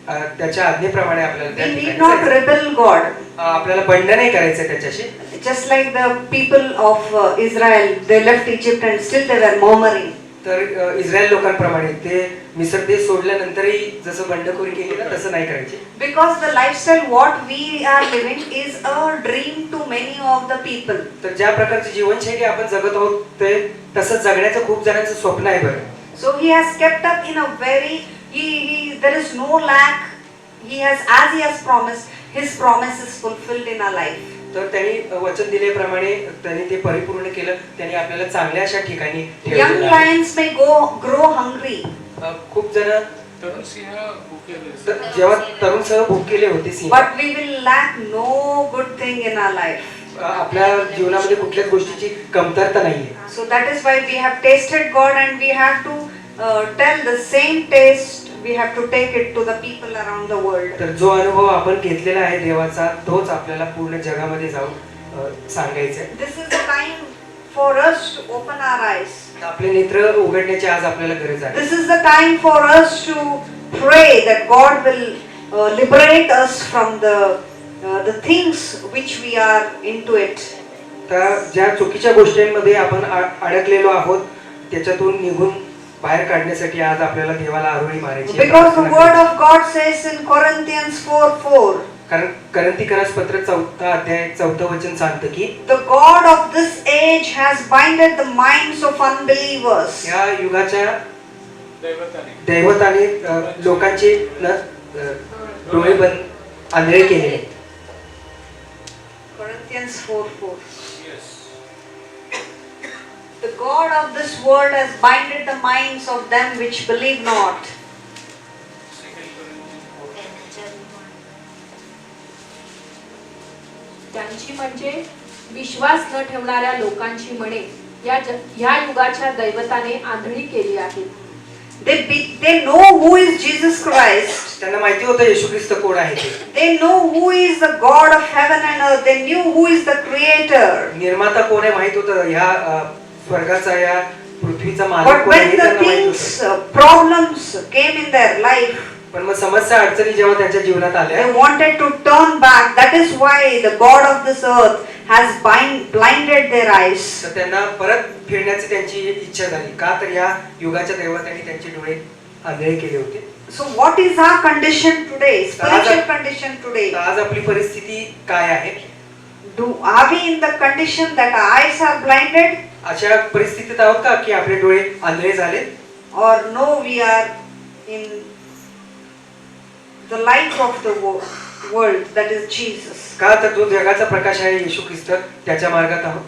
त्याच्या आज्ञेप्रमाणे आपल्याला त्या We need ठिकाणी not जायचं. rebel God. आपल्याला बंड नाही करायचं त्याच्याशी. Just like the people of Israel, they left Egypt and still they were murmuring. तर इस्रायल लोकांप्रमाणे ते मिस्र देश सोडल्यानंतरही जसं बंडखोरी केली ना तसं नाही करायची. Because the lifestyle what we are living is a dream to many of the people. तर ज्या प्रकारची जीवनशैली आपण जगत आहोत ते तसंच जगण्याचं खूप जणांचं स्वप्न आहे बरं. So he has kept up in a very, there is no lack. He has, as he has promised, his promise is fulfilled in our life. तर त्यांनी वचन दिल्याप्रमाणे त्यांनी ते परिपूर्ण केलं. त्यांनी आपल्याला चांगल्या अशा ठिकाणी Young ठेवलेलं आहे. lions may grow hungry, खूप जण तरुण सिंह भुकेले असतात. जेव्हा तरुण सह भुकेले होते सिंह, but we will lack no good thing in our life. आपल्या जीवनामध्ये कुठल्याच गोष्टीची कमतरता नाहीये. So that is why we have tasted God and we have to tell the same taste. We have to take it to the people around the world. तर जो अनुभव आपण घेतलेला आहे देवाचा तोच आपल्याला पूर्ण जगामध्ये जाऊन सांगायचा आहे. This is the time for us to open our eyes. आपले नेत्र उघडण्याची आज आपल्याला गरज आहे. This is the time for us to pray that God will liberate us from the things which we are into it. तर ज्या चुकीच्या गोष्टींमध्ये आपण अडकलेलो आहोत त्याच्यातून निघून बाहेर काढण्यासाठी आज आपल्याला देवाला आरोळी मारायची आहे. Because the word of God says in Corinthians 4:4, कारण करंथीकरास पत्र 4 अध्याय 4 वचन सांगतं की the God of this age has binded the minds of unbelievers. या युगाच्या दैवताने दैवताने लोकांचे डोळे बंद आंधळे केलेले आहेत. Corinthians 4:4. Yes. The God of this world has binded the minds of them which believe not. Second Corinthians 4. त्यांची म्हणजे विश्वास न ठेवणाऱ्या लोकांची मने या युगाच्या दैवताने आंधळी केली आहेत. They know who is Jesus Christ. त्यांना माहिती होतं येशू ख्रिस्त कोण आहे ते. They know who is the God of heaven and earth. They knew who is the creator. निर्माता कोण आहे माहित होतं. ह्या स्वर्गाचा या पृथ्वीचा मालक But कोण आहे when हे the त्यांना माहित things, होतं. problems came in their life, पण मग समस्या अडचणी जेव्हा त्यांच्या जीवनात आल्या they wanted to turn back. That is why the God of this earth has blinded their eyes. तर त्यांना परत फिरण्याची त्यांची इच्छा झाली. का तर या युगाच्या दैवताने त्यांचे डोळे आंधळे केले होते. So what is our condition today? Spiritual condition today. तर आज आपली परिस्थिती काय आहे? Are we in the condition that our eyes are blinded? अशा परिस्थितीत आहोत का की आपले डोळे आंधळे झाले? Or no, we are in the light of the world, that is Jesus. का तर जो जगाचा प्रकाश आहे येशू ख्रिस्त त्याच्या मार्गात आहोत.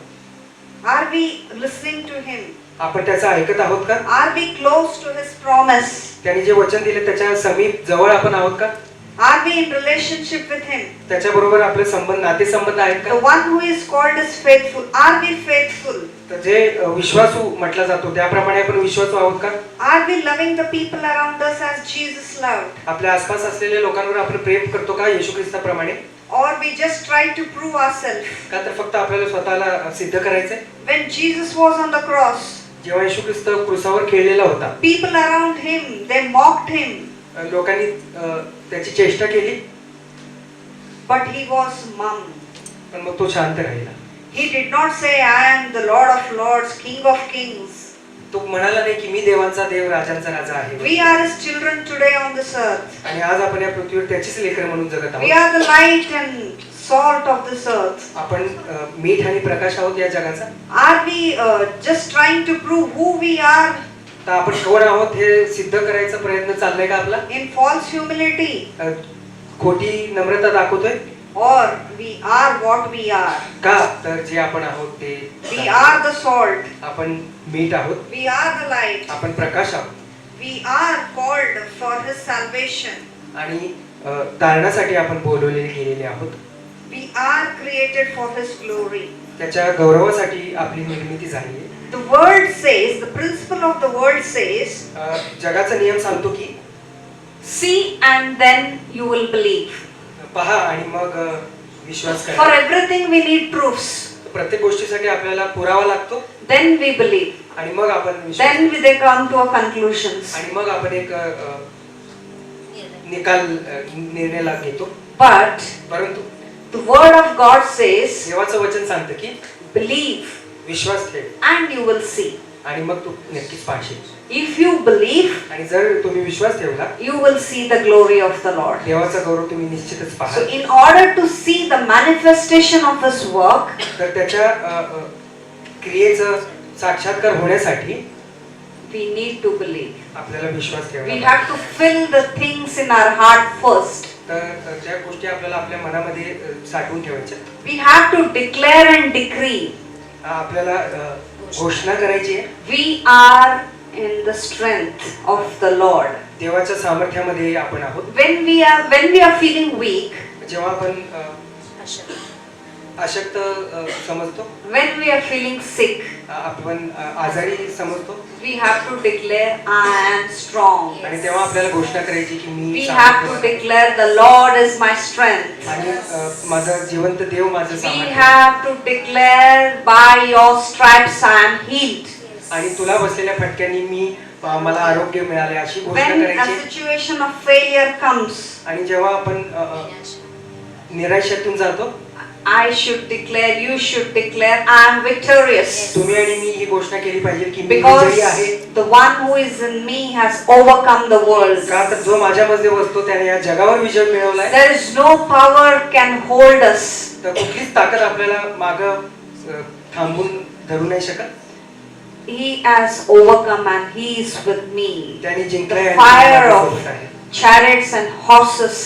Are we listening to him? आपण त्याचं ऐकत आहोत का? Are we close to his promise? त्याने जे वचन दिले त्याच्या समीप जवळ आपण आहोत का? Are we in relationship with him? त्याच्या बरोबर आपले संबंध नातेसंबंध आहेत The का? one who is called is faithful. Are we faithful? तर जे विश्वासू म्हटला जातो त्याप्रमाणे आपण विश्वासू आहोत का? Are we loving the people around us as Jesus loved? आपल्या आसपास असलेल्या लोकांवर आपण प्रेम करतो का येशू ख्रिस्ताप्रमाणे? Or we just try to prove ourselves? का तर फक्त आपल्याला स्वतःला सिद्ध करायचंय? When Jesus was on the cross, जेव्हा येशू ख्रिस्त क्रुसावर खेळलेला होता people around him, they mocked him, लोकांनी त्याची चेष्टा केली but he was mum. पण मग तो शांत राहिला. He did not say, I am the Lord of Lords, King of Kings. तो म्हणाला नाही की मी देवांचा देव राजांचा राजा आहे. We are his children today on this earth. आणि आज आपण या पृथ्वीवर त्याचीच लेकरं म्हणून जगत We आहोत. are the light and salt of this earth. आपण मीठ आणि प्रकाश आहोत या जगाचा. Are we just trying to prove who we are तर आपण कोण आहोत हे सिद्ध करायचा प्रयत्न चाललाय का आपला? in false humility? खोटी नम्रता दाखवतोय Or we are what we are? का? तर जे आपण आहोत ते We are the salt. आपण मीठ आहोत, We are the light. आपण प्रकाश आहोत We are called for his salvation. आणि तारणासाठी आपण बोलवलेले गेलेले आहोत. We are created for his glory. त्याच्या गौरवासाठी आपली निर्मिती झाली आहे. The world says, the principle of the world says, जगाचा नियम सांगतो की see and then you will believe. पहा आणि मग विश्वास For करा. everything we need proofs. प्रत्येक गोष्टीसाठी आपल्याला पुरावा लागतो Then we believe. आणि मग आपण विश्वास Then they come to a conclusions. आणि मग आपण एक निर्णय घेतो. But परंतु the word of God says, देवाचं वचन सांगतं की believe विश्वास ठेव and you will see. आणि मग तू नक्कीच पाहशील. If you believe, आणि जर तुम्ही विश्वास ठेवला you will see the glory of the Lord. देवाचा गौरव तुम्ही निश्चितच So पाहाल. in order to see the manifestation of His work, तर त्याच्या क्रियेचं साक्षात्कार होण्यासाठी we need to believe. आपल्याला विश्वास We ठेवायला have to fill the things in our heart first. तर त्या गोष्टी आपल्याला आपल्या मनामध्ये साठवून ठेवायच्या. We have to declare and decree. आपल्याला घोषणा करायची आहे. We are in the strength of the Lord. देवाच्या सामर्थ्यामध्ये आपण आहोत. When we are feeling weak, जेव्हा आपण अशा अशक्त समजतो, when we are feeling sick, आपण आजारी समजतो we have to declare, I am strong. आणि तेव्हा आपल्याला घोषणा करायची की मी We have to declare, the Lord is my strength. आणि माझा जिवंत देव माझं We सामर्थ्य. have to declare, by your stripes I am healed. आणि तुला बसलेल्या फटक्यांनी मला आरोग्य मिळाले अशी घोषणा When a करायची. situation of failure comes, आणि जेव्हा आपण निराशेतून जातो, I should declare, you should declare, I am victorious. तुम्ही आणि मी ही घोषणा केली पाहिजे की मी Because विजयी आहे. the one who is in me has overcome the world. का तर जो माझ्यामध्ये बसतो त्याने या जगावर विजय मिळवलाय. There is no power can hold us. तर कुठलीच ताकद आपल्याला मागं थांबून धरू नाही शकत. He has overcome and he is with me. त्याने The जिंकलाय आणि fire of माझ्यासोबत आहे. chariots and horses.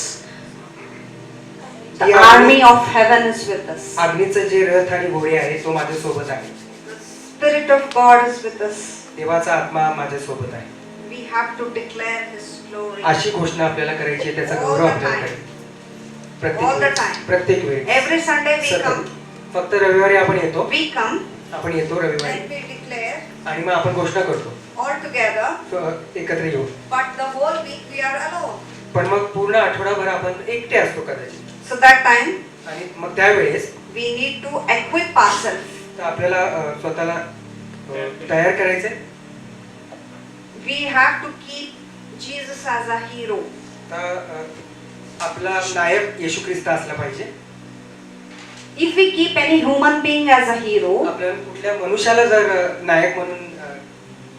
The Yeah. army of heaven is with us. अग्नीचं जे रथ आणि घोडे आहे तो माझ्यासोबत आहे. The Spirit of God is with us. देवाचा आत्मा माझ्यासोबत आहे. We have to declare His glory. अशी घोषणा आपल्याला करायची आहे, त्याचा All गौरव the आपल्याला time. करायचा. All the time. प्रत्येक वेळी Every Sunday we सतत. come. फक्त रविवारी आपण येतो. We come आपण येतो रविवारी and we declare आणि मग आपण घोषणा करतो. all together. एकत्र येऊ. But the whole week we are alone. पण मग पूर्ण आठवडाभर आपण एकटे असतो कदाचित. So that time आणि मग त्यावेळेस we need to equip ourselves. तर आपल्याला स्वतःला तयार करायचंय. We have to keep Jesus as a hero. तर आपला नायक येशू ख्रिस्त असला पाहिजे. If we keep any human being as a hero, आपल्याला कुठल्या मनुष्याला जर नायक म्हणून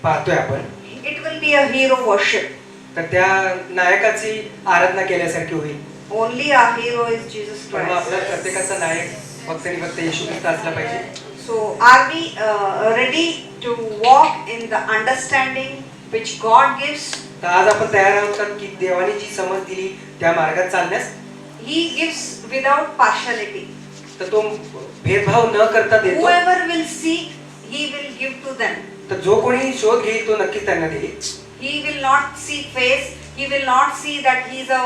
पाहतोय आपण, it will be a hero worship. तर त्या नायकाची आराधना केल्यासारखी होईल. Only our hero is Jesus पण मग आपल्या Christ. प्रत्येकाचा नायक फक्त आणि फक्त येशू ख्रिस्त असला पाहिजे. So are we ready to walk in the understanding which God gives? तर आज आपण तयार आहोत का की देवाने जी समज दिली त्या मार्गात चालण्यास? He gives without partiality. तर तो भेदभाव न करता देतो. Whoever will seek, He will give to them. तर जो कोणी शोध घेईल तो नक्कीच त्यांना देईल. He will not see face. He will not see that he is a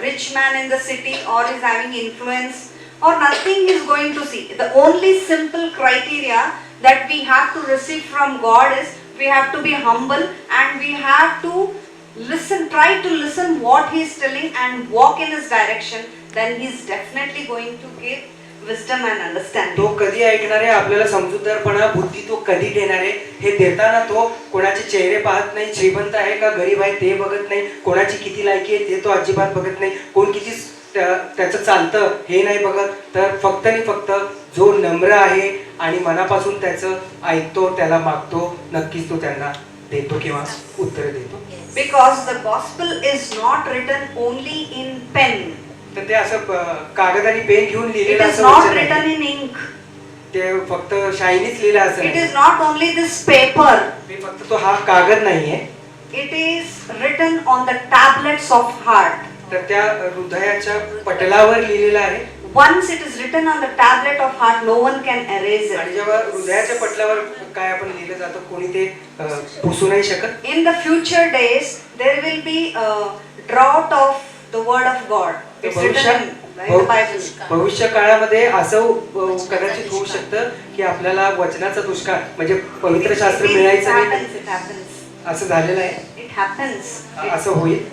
rich man in the city or is having influence or nothing he is going to see. The only simple criteria that we have to receive from God is we have to be humble and we have to listen, try to listen what he is telling and walk in his direction. Then he is definitely going to give wisdom and understanding. तो कधी ऐकणार आहे, आपल्याला समजूतदारपणा बुद्धी तो कधी देणार आहे, हे देताना तो कोणाचे चेहरे पाहत नाही, श्रीमंत आहे का गरीब आहे ते बघत नाही, कोणाची किती लायकी आहे ते तो अजिबात बघत नाही, कोण किती त्याचं चालतं हे नाही बघत. तर फक्त आणि फक्त जो नम्र आहे आणि मनापासून त्याचं ऐकतो, त्याला मागतो, नक्कीच तो त्यांना देतो किंवा उत्तर देतो. Because the gospel is not written only in pen. तर ते असं कागद आणि पेन घेऊन It लिहिलेलं is असं not वचन written नाही. in ink. ते फक्त शाईनीच लिहिलं असं It नाही. is not only this paper. ते फक्त तो हा कागद नाहीये, It is written on the tablets of heart. तर त्या हृदयाच्या पटलावर लिहिलेलं आहे. Once it is written on the tablet of heart, no one can erase आणि it. जेव्हा हृदयाच्या पटलावर काय आपण लिहिलं जातं कोणी ते पुसू नाही शकत. In the future days, there will be a drought of the word of God. It's written in the Bible. भविष्य काळामध्ये असं कदाचित होऊ शकतं की आपल्याला वचनाचा दुष्काळ म्हणजे पवित्र शास्त्र It मिळायचं नाही, happens, it happens. असं झालेलं आहे. It happens. असं होईल.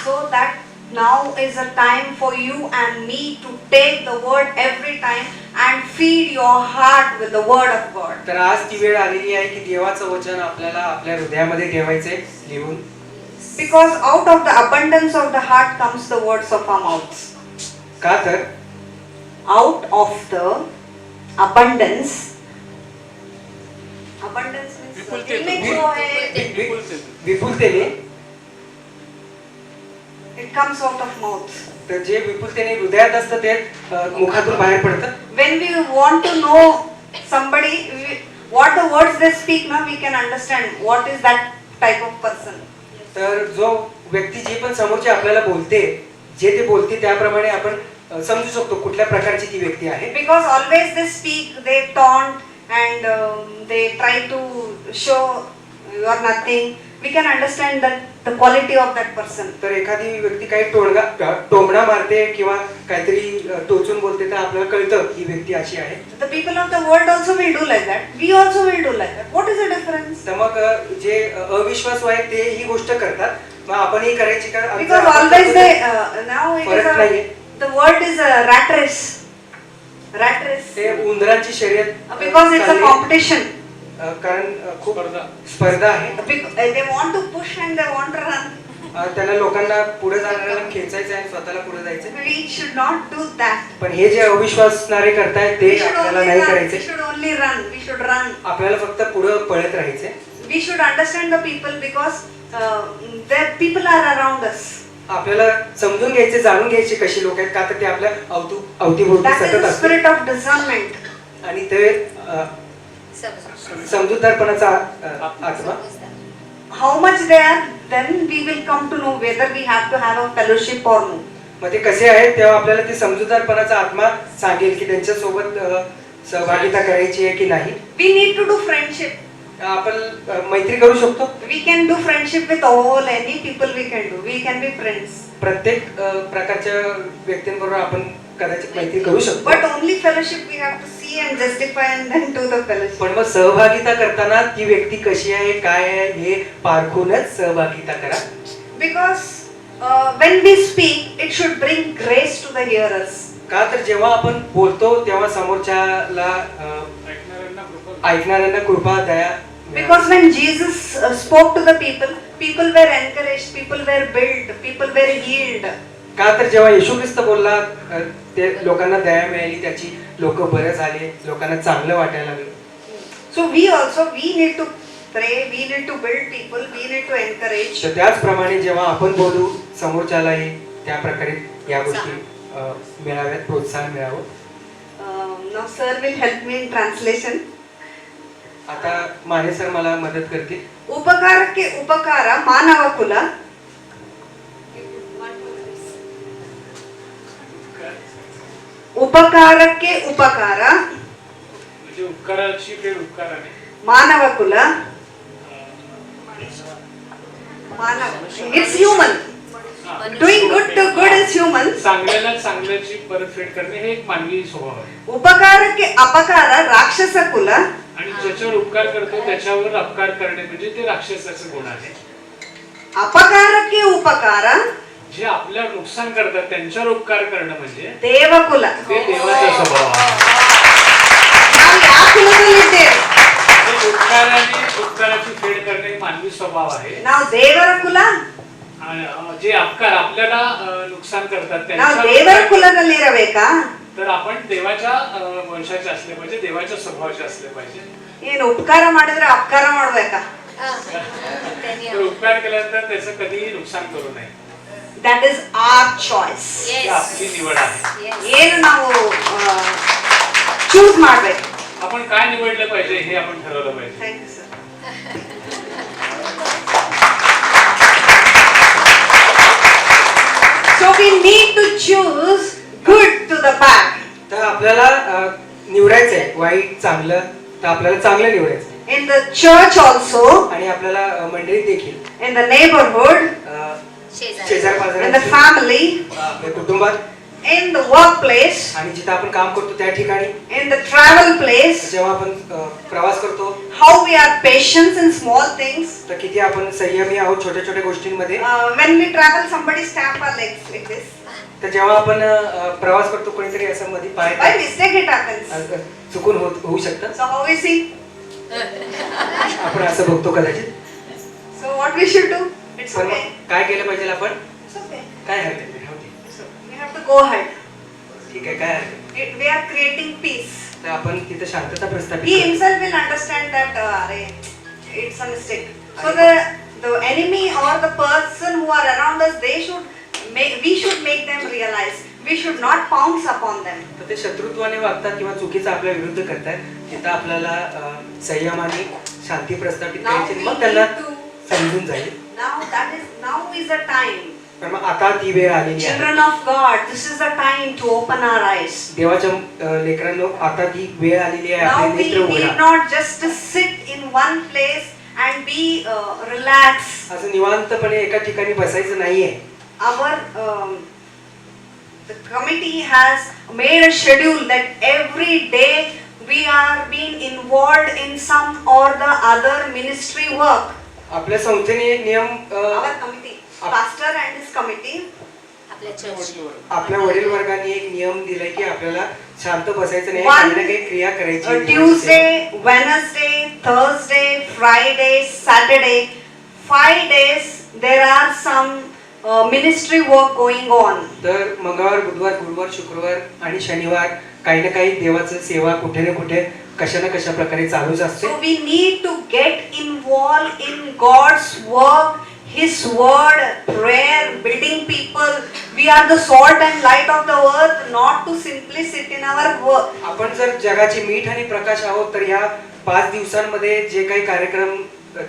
So that now is a time for you and me to take the word every time and feed your heart with the word of God. तर आज ती वेळ आलेली आहे की देवाचं वचन आपल्याला आपल्या हृदयामध्ये ठेवायचे लिहून. Because out of the abundance of the heart comes the words of our mouths. का तर Out of the abundance means विपुलते- दिल में जो है विपुलतेने it comes out of mouth. तर जे विपुलतेने हृदयात असतं ते मुखातून बाहेर पडतं. When we want to know somebody, what the words they speak, now we can understand what is that type of person. तर जो व्यक्ती जे पण समोरची आपल्याला बोलते, जे ते बोलते त्याप्रमाणे आपण समजू शकतो कुठल्या प्रकारची ती व्यक्ती आहे. Because always they speak, they taunt and they try to show you are nothing. We can understand that the quality of that person. तर एखादी व्यक्ती काही टोमणा मारते किंवा काहीतरी टोचून बोलते तर आपल्याला कळतं ही व्यक्ती अशी आहे. The people of the world also will do like that. We also will do like that. What is the difference? तर मग जे अविश्वासू आहेत ते ही गोष्ट करतात, मग आपणही करायची का? Because always they now it is फरक नाहीये. the world is a rat race. Rat race. ते उंदरांची शर्यत Because it's a चालली आहे. competition. कारण खूप स्पर्धा. स्पर्धा आहे. They want to push and they want to run. त्यांना लोकांना पुढे जाणाऱ्याला खेचायचं आहे, स्वतःला पुढे जायचं. We should not do that. पण हे जे अविश्वासणारे करतायत ते We should आपल्याला only नाही run. We करायचे. should only run. We should run. आपल्याला फक्त पुढे पळत राहायचे. We should understand the people because the people are around us. आपल्याला समजून घ्यायचे, जाणून घ्यायचे कशी लोक आहेत, का तर ते आपल्या अवतीभोवती That is सतत the असतात. spirit of discernment. आणि ते समजूतदारपणाचा आत्मा. समजदार. How much they are, then we will come to know whether we have to have a fellowship or no. मग ते कसे आहेत तेव्हा आपल्याला ते समजूतदारपणाचा आत्मा सांगेल की त्यांच्या सोबत सहभागिता करायची आहे की नाही. We need to do friendship. आपण मैत्री करू शकतो. We can do friendship with all any people we can do. We can be friends. प्रत्येक प्रकारच्या व्यक्तींबरोबर आपण कदाचित मैत्री करू शकतो. But only fellowship we have to see and justify and then do the fellowship. पण मग सहभागिता करताना ती व्यक्ती कशी आहे, काय आहे हे पारखूनच सहभागिता करा. Because when we speak, it should bring grace to the hearers. का तर जेव्हा आपण बोलतो तेव्हा समोरच्याला ऐकणाऱ्यांना कृपा. ऐकणाऱ्यांना कृपा दया. Because when Jesus spoke to the people, people were encouraged, people were built, people were healed. का तर जेव्हा येशू ख्रिस्त बोलला ते लोकांना दया मिळाली, त्याची लोक बरे झाले, लोकांना चांगलं वाटायला लागलं. So we need to pray, we need to build people, we need to encourage. तर त्याचप्रमाणे जेव्हा आपण बोलू समोरच्यालाही त्या प्रकारे या गोष्टी मिळाव्यात, प्रोत्साहन मिळावं. Now sir will help me in translation. आता माने सर मला मदत करतील. उपकारಕ್ಕೆ उपकार ಮಾನವ ಕುಲ उपकारಕ್ಕೆ उपकार म्हणजे उपकाराची फेड उपकाराने. मानव कुल मानव इट्स ह्युमन हा. Doing good to good is human. चांगल्याला चांगल्याची परतफेड करणे हे एक मानवी स्वभाव आहे. उपकारಕ್ಕೆ अपकार राक्षस कुल आणि ज्याच्यावर उपकार करतो त्याच्यावर अपकार करणे म्हणजे ते राक्षसाचे गुण आहे. अपकारಕ್ಕೆ उपकार जे आपल्या नुकसान करतात त्यांच्यावर उपकार करणं म्हणजे ದೇವಕುಲ. ते देवाचा स्वभाव आहे. ನಾವು ಯಾವ ಕುಲದಲ್ಲಿದ್ದೇವೆ? ते उपकाराने उपकाराची फेड करणे मानवी स्वभाव आहे. ನಾವು ದೇವರ ಕುಲ. जे अपकार आपल्याला नुकसान करतात ನಾವು ದೇವರ त्यांच्यावर ಕುಲದಲ್ಲಿರಬೇಕಾ? तर आपण देवाच्या वंशाचे असले पाहिजे, देवाच्या स्वभावाचे असले पाहिजे. ಏನು ಉಪಕಾರ ಮಾಡಿದ್ರೆ ಅಪಕಾರ ಮಾಡ್ಬೇಕಾ? हा. त्यांनी तर उपकार केल्यानंतर त्याचं कधीही नुकसान करू नये. That is our choice. He Yes. आपली निवड आहे. Yes. ಏನು ನಾವು ಚೂಸ್ ಮಾಡ್ಬೇಕು. आपण काय निवडलं पाहिजे हे आपण ठरवलं पाहिजे. Thank you, sir. So we need to choose good to the bad. तर आपल्याला निवडायचंय वाईट चांगलं, तर आपल्याला चांगलं निवडायचं. In the church also, आणि आपल्याला मंडळीत देखील in the neighborhood, शेजारी. शेजार in the पाजारांची, family, आपल्या कुटुंबात in the workplace, आणि जिथं आपण काम करतो त्या ठिकाणी, in the travel place, जेव्हा आपण प्रवास करतो how we are patient in small things. तर किती आपण संयमी आहोत छोट्या छोट्या गोष्टींमध्ये. When we travel, somebody stamp our legs like this. तर जेव्हा आपण प्रवास करतो कोणीतरी असं मध्ये पाय By mistake it happens. चुकून होऊ शकतं. So how we see? आपण असं बघतो कदाचित. So what we should do? It's पण okay. मग काय केलं पाहिजे आपण? It's okay. काय हरकत नाही, राहू दे. We have to go ahead. ठीक आहे, काय हरकत नाही. We are creating peace. तर आपण तिथं शांतता प्रस्थापित He करू. himself will understand that it's a mistake. So the enemy or the person who are around us, we should make them realize. We should not pounce upon them. तर ते शत्रुत्वाने वागतात किंवा चुकीचं आपल्या विरुद्ध करतात, तिथं आपल्याला संयमाने शांती प्रस्थापित Now करायची, we मग त्यांना need to. समजून जाईल. Now is the time. पण मग आता ती वेळ आलेली आहे. Children of God, this is the time to open our eyes. देवाच्या लेकरांनो, आता ती वेळ आलेली आहे, Now आपले we नेत्र need उघडा. not just to sit in one place and be relaxed. असं निवांतपणे एका ठिकाणी बसायचं नाहीये. Our the committee has made a schedule that every day we are being involved in some or the other ministry work. आपल्या संस्थेने एक नियम Our committee, pastor and his committee. आपल्या चर्च आपल्या वडील वर्गाने एक नियम दिलाय की आपल्याला शांत बसायचं नाही, One, काही ना काही क्रिया करायची आहे. Tuesday, Wednesday, Thursday, Friday, Saturday, 5 days there are some ministry work going on. तर मंगळवार, बुधवार, गुरुवार, शुक्रवार आणि शनिवार काही ना काही देवाचं सेवा कुठे ना कुठे कशा ना कशा प्रकारे चालूच असते. So we need to get involved in God's work, His word, prayer, building people. We are the salt and light of the earth, not to simply sit in our work. आपण जर जगाची मीठ आणि प्रकाश आहोत, तर ह्या 5 दिवसांमध्ये जे काही कार्यक्रम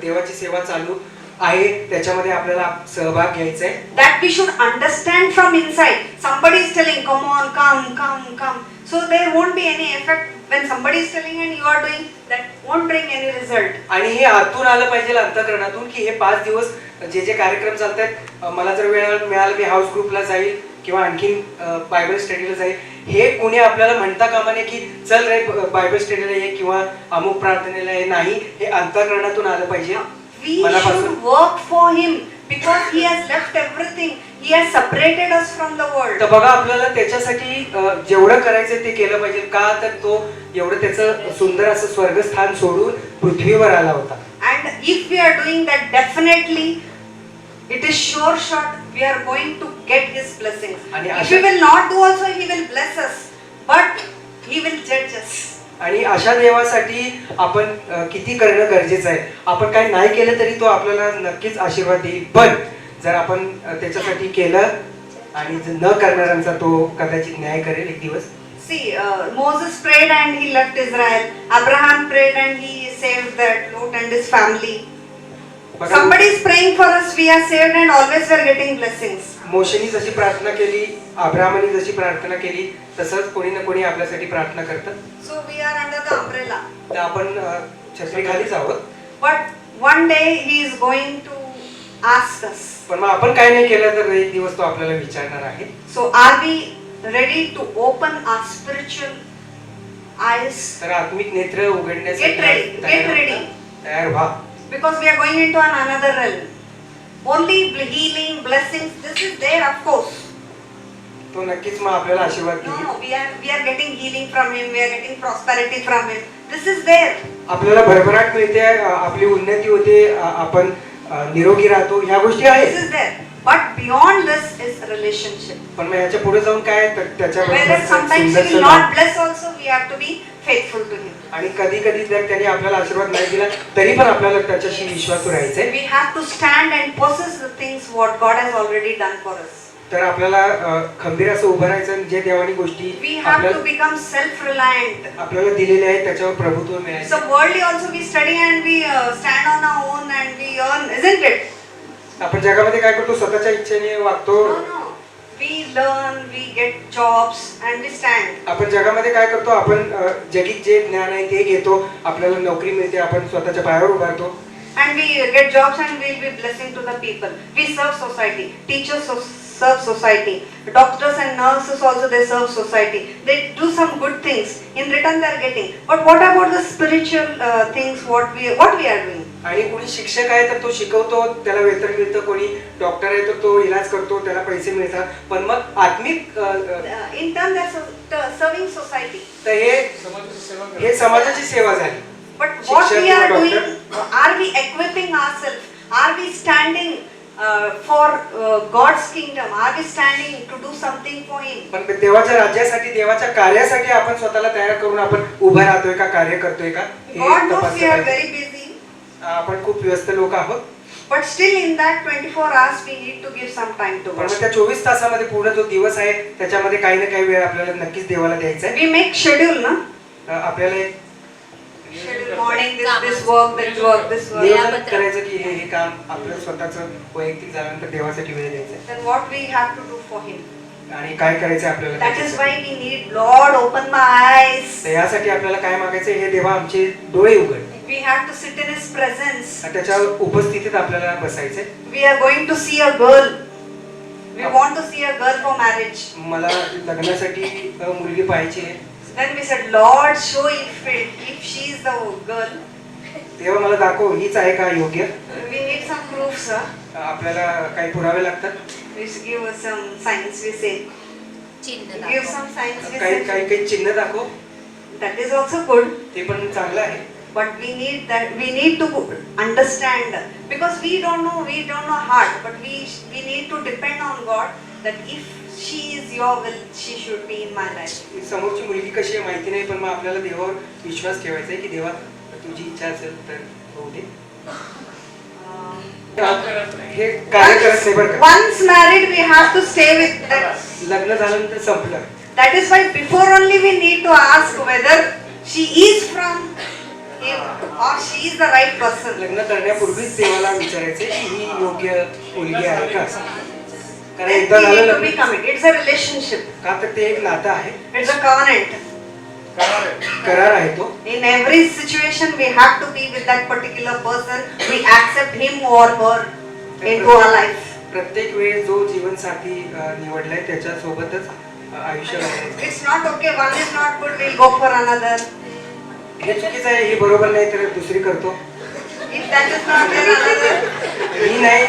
देवाची सेवा चालू आहे त्याच्यामध्ये आपल्याला सहभाग घ्यायचा आहे. That we should understand from inside. Somebody is telling, come on, come. So there won't be any effect when somebody is telling and you are doing. That won't bring any result. आणि हे आतून आलं पाहिजे, अंतःकरणातून, की हे 5 दिवस जे कार्यक्रम चालतात, मला जर वेळ मिळाला मी हाऊस ग्रुपला जाईल किंवा आणखीन बायबल स्टडीला जाईल. हे कोणी आपल्याला म्हणता कामा नये की चल रे बायबल स्टडीला ये किंवा अमुक प्रार्थनेला ये. नाही, हे अंतःकरणातून आलं पाहिजे. We should work for Him because He has left everything. He has separated us from the world. तर बघा, आपल्याला त्याच्यासाठी जेवढं करायचं ते केलं पाहिजे. का तर तो एवढं त्याचं सुंदर असं स्वर्गस्थान सोडून पृथ्वीवर आला होता. And if we are doing that, definitely it is sure shot we are going to get His blessings. आणि If we will not do also, He will bless us, but He will judge us. आणि अशा देवासाठी आपण किती करणं गरजेचं आहे. आपण काही नाही केलं तरी तो आपल्याला नक्कीच आशीर्वाद देईल, पण जर आपण त्याच्यासाठी केलं आणि न करणाऱ्यांचा तो कदाचित न्याय करेल एक दिवस. See, Moses prayed and he left Israel. Abraham prayed and he saved that Lot and his family. बघा, Somebody is praying for us, we are saved and always we are getting blessings. मोशेनी जशी प्रार्थना केली, अब्राहमाने जशी प्रार्थना केली, तसंच कोणी ना कोणी आपल्यासाठी प्रार्थना करतं. So we are under the umbrella. तर आपण छत्रीखालीच आहोत. But one day He is going to ask us. पण मग आपण काय नाही केलं तर एक दिवस तो आपल्याला विचारणार आहे. So are we ready to open our spiritual eyes? तर आत्मिक नेत्र उघडण्यासाठी Get ready, तयार get ready. व्हा. तयार व्हा. Because we are going into another realm. Only healing, blessings, this is there of course. तो नक्कीच मग आपल्याला आशीर्वाद No, देईल. we are getting healing from Him, we are getting prosperity from Him. This is there. आपल्याला भरभराट मिळते, आपली उन्नती होते, आपण निरोगी राहतो, ह्या गोष्टी This आहेत. is there. But beyond this is relationship. पण मग याच्या पुढे जाऊन काय तर Whether त्याच्यावर sometimes He will not bless also, we have to be faithful to Him. आणि कधी कधी जर त्याने आपल्याला आशीर्वाद नाही दिला तरी पण आपल्याला त्याच्याशी विश्वासू राहायचंय. We have to stand and possess the things what God has already done for us. तर आपल्याला खंबीर असं उभं राहायचं, जे देवानी गोष्टी We have to become self-reliant. आपल्याला दिलेल्या आहेत त्याच्यावर प्रभुत्व मिळायचं. So worldly also we study and we stand on our own and we earn, isn't it? आपण जगामध्ये काय करतो, स्वतःच्या इच्छेने वागतो. No. We learn, we get jobs and we stand. आपण जगामध्ये काय करतो, आपण जगित जे ज्ञान आहे ते घेतो, आपल्याला नोकरी मिळते, आपण स्वतःच्या पायावर उभारतो. And we get jobs and we'll be blessing to the people. We serve society. Teachers serve society. Doctors and nurses also they serve society. They do some good things. In return they are getting. But what about the spiritual things? What we are doing? आणि कोणी शिक्षक आहे तर तो शिकवतो, त्याला वेतन मिळतं. कोणी डॉक्टर आहे तर तो इलाज करतो, त्याला पैसे मिळतात. पण मग आत्मिक In turn they are serving society. तर समाजाची सेवा करा. हे समाजाची सेवा झाली. But what शिक्षक we are किंवा doing? Are we equipping ourselves? Are we standing for God's kingdom? Are we standing to do something for Him? पण देवाच्या राज्यासाठी देवाच्या कार्यासाठी आपण स्वतःला तयार करून आपण उभं राहतोय का, कार्य करतोय का, हे God knows तपासलं we are पाहिजे. very busy, आपण खूप व्यस्त लोक आहोत, but still in that 24 hours we need to give some time to पण God. मग त्या 24 तासामध्ये पूर्ण जो दिवस आहे त्याच्यामध्ये काही ना काही वेळ आपल्याला नक्कीच देवाला द्यायचा आहे. We make schedule, no? आपल्याला एक Schedule morning this work, that work, this work. नियोजन करायचं की हे काम आपलं स्वतःचं वैयक्तिक झाल्यानंतर देवासाठी वेळ द्यायचा आहे. Then what we have to do for Him? आणि काय करायचं आपल्याला That is why त्याच्यासाठी. we need Lord open my eyes. तर यासाठी आपल्याला काय मागायचं, हे देवा आमचे डोळे उघड, We have to sit in His presence. आणि त्याच्या उपस्थितीत आपल्याला बसायचंय. We are going to see a girl. We want to see a girl for marriage. मला लग्नासाठी मुलगी पाहिजे. Then we said, Lord, show if she is the girl. तेव्हा मला दाखव हीच आहे का योग्य. We need some proofs, sir. आपल्याला काही पुरावे लागतात. We should give us some signs. We say, चिन्ह give दाखव. some signs. We काही say, काही काही चिन्ह दाखव, that is also good. ते पण चांगलं आहे. But we need that. We need to understand, because we don't know heart. But we need to depend on God. That if she is your will, she should be in my life. समोरची मुलगी कशी आहे माहिती नाही, पण मग आपल्याला देवावर विश्वास ठेवायचा आहे की देवा तुझी इच्छा असेल तर होऊ दे. हे कार्य करत नाही बरं का. Once married, we have to stay with that. लग्न झाल्यानंतर संपलं. That is why before only we need to ask whether she is from him or she is the right person. लग्न करण्यापूर्वीच देवाला विचारायचे की ही योग्य मुलगी आहे का. कारण Then एकदा we झालं need to लग्न, be committed. It's a relationship. का तर ते एक नातं आहे, It's a covenant. करार आहे तो. In every situation, we have to be with that particular person. We accept him or her into our life. प्रत्येक वेळी जो जीवनसाथी निवडलाय त्याच्या सोबतच आयुष्य घालायचं. It's not okay. One is not good. We'll go for another. हे चुकीचं आहे, हे बरोबर नाही तर दुसरी करतो. If that is not there, another. ही नाही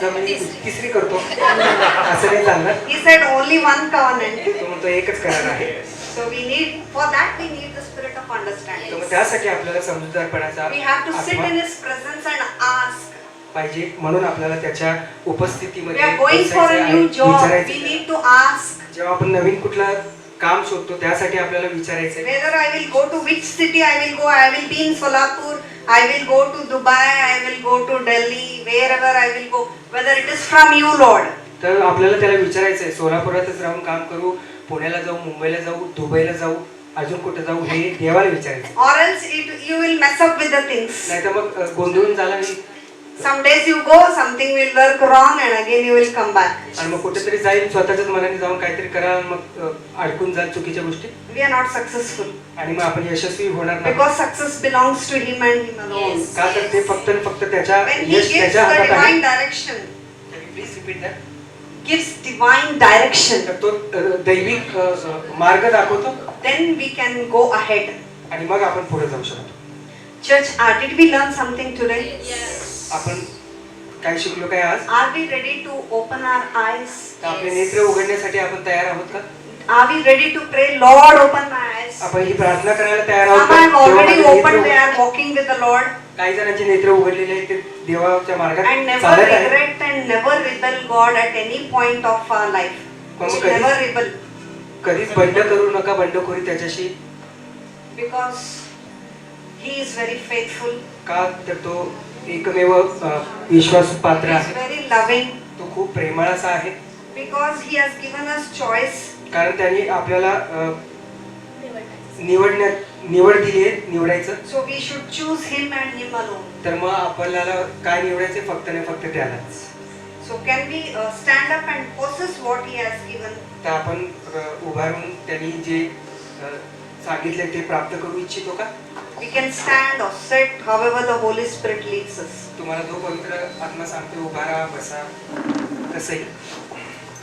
तर मी तिसरी करतो, असं नाही चालणार. He said only one covenant. तो म्हणतो एकच करार आहे. So we need, for that we need the spirit of तर understanding. मग त्यासाठी आपल्याला समजूतदारपणाचा We have to sit आत्मा in His presence and ask. पाहिजे, म्हणून आपल्याला त्याच्या We उपस्थितीमध्ये are going for बसायचं a आहे, new job. विचारायचं. We need to ask जेव्हा आपण नवीन कुठलं काम शोधतो त्यासाठी आपल्याला विचारायचं whether I will go to which city I will go. I will be in Solapur. I will go to Dubai. I will go to Delhi. Wherever I will go, whether it is from you, Lord. तर आपल्याला त्याला विचारायचं आहे, सोलापुरातच राहून काम करू, पुण्याला जाऊ, मुंबईला जाऊ, दुबईला जाऊ, अजून कुठे जाऊ, हे देवाला विचारायचं. Or else you will mess up with the things. नाही तर मग गोंधळून झाला नाही. Some days you go, something will work wrong, and again you will come back. आणि मग कुठेतरी जाईल, स्वतःच्याच मनाने जाऊन काहीतरी करा, मग अडकून जाल चुकीच्या गोष्टी, We are not successful आणि मग आपण यशस्वी होणार नाही. because success belongs to Him and Him alone. Yes. का तर ते फक्त आणि फक्त त्याच्या When He यश gives त्याच्या the हातात आहे. divine direction, please repeat that. gives divine direction, तर तो दैविक मार्ग दाखवतो then we can go ahead. आणि मग आपण पुढे जाऊ शकतो. Church, did we learn something today? आपण काय शिकलो काय आज? Are we ready to open our eyes? तर आपले नेत्र उघडण्यासाठी आपण तयार आहोत का? Are we ready to pray, Lord, open my eyes? आपण ही प्रार्थना करायला तयार आहोत Some का? have already देवा, माझे opened, नेत्र they are walking with the Lord काही जणांचे नेत्र उघडलेले आहेत, ते देवाच्या मार्गात and never चालत आहेत. regret and never rebel God at any point of our life. We Come, should Kadi. never rebel कधीच बंड करू नका, बंडखोरी त्याच्याशी. because He is very faithful. का तर तो एकमेव विश्वास पात्र He is आहे. very loving तो खूप प्रेमळ असा आहे, because He has given us choice. कारण त्यांनी आपल्याला निवड दिली आहे, निवडायचं. So we should choose Him and Him alone. तर मग आपल्याला काय निवडायचे, फक्त नाही फक्त त्यालाच. So can we stand up and possess what He has given? तर आपण उभारून त्यांनी जे सांगितले ते प्राप्त करू इच्छितो का? We can stand or sit however the Holy Spirit leads us. तुम्हाला जो पवित्र आत्मा सांगतो उभा राहा, बसा, कसंही.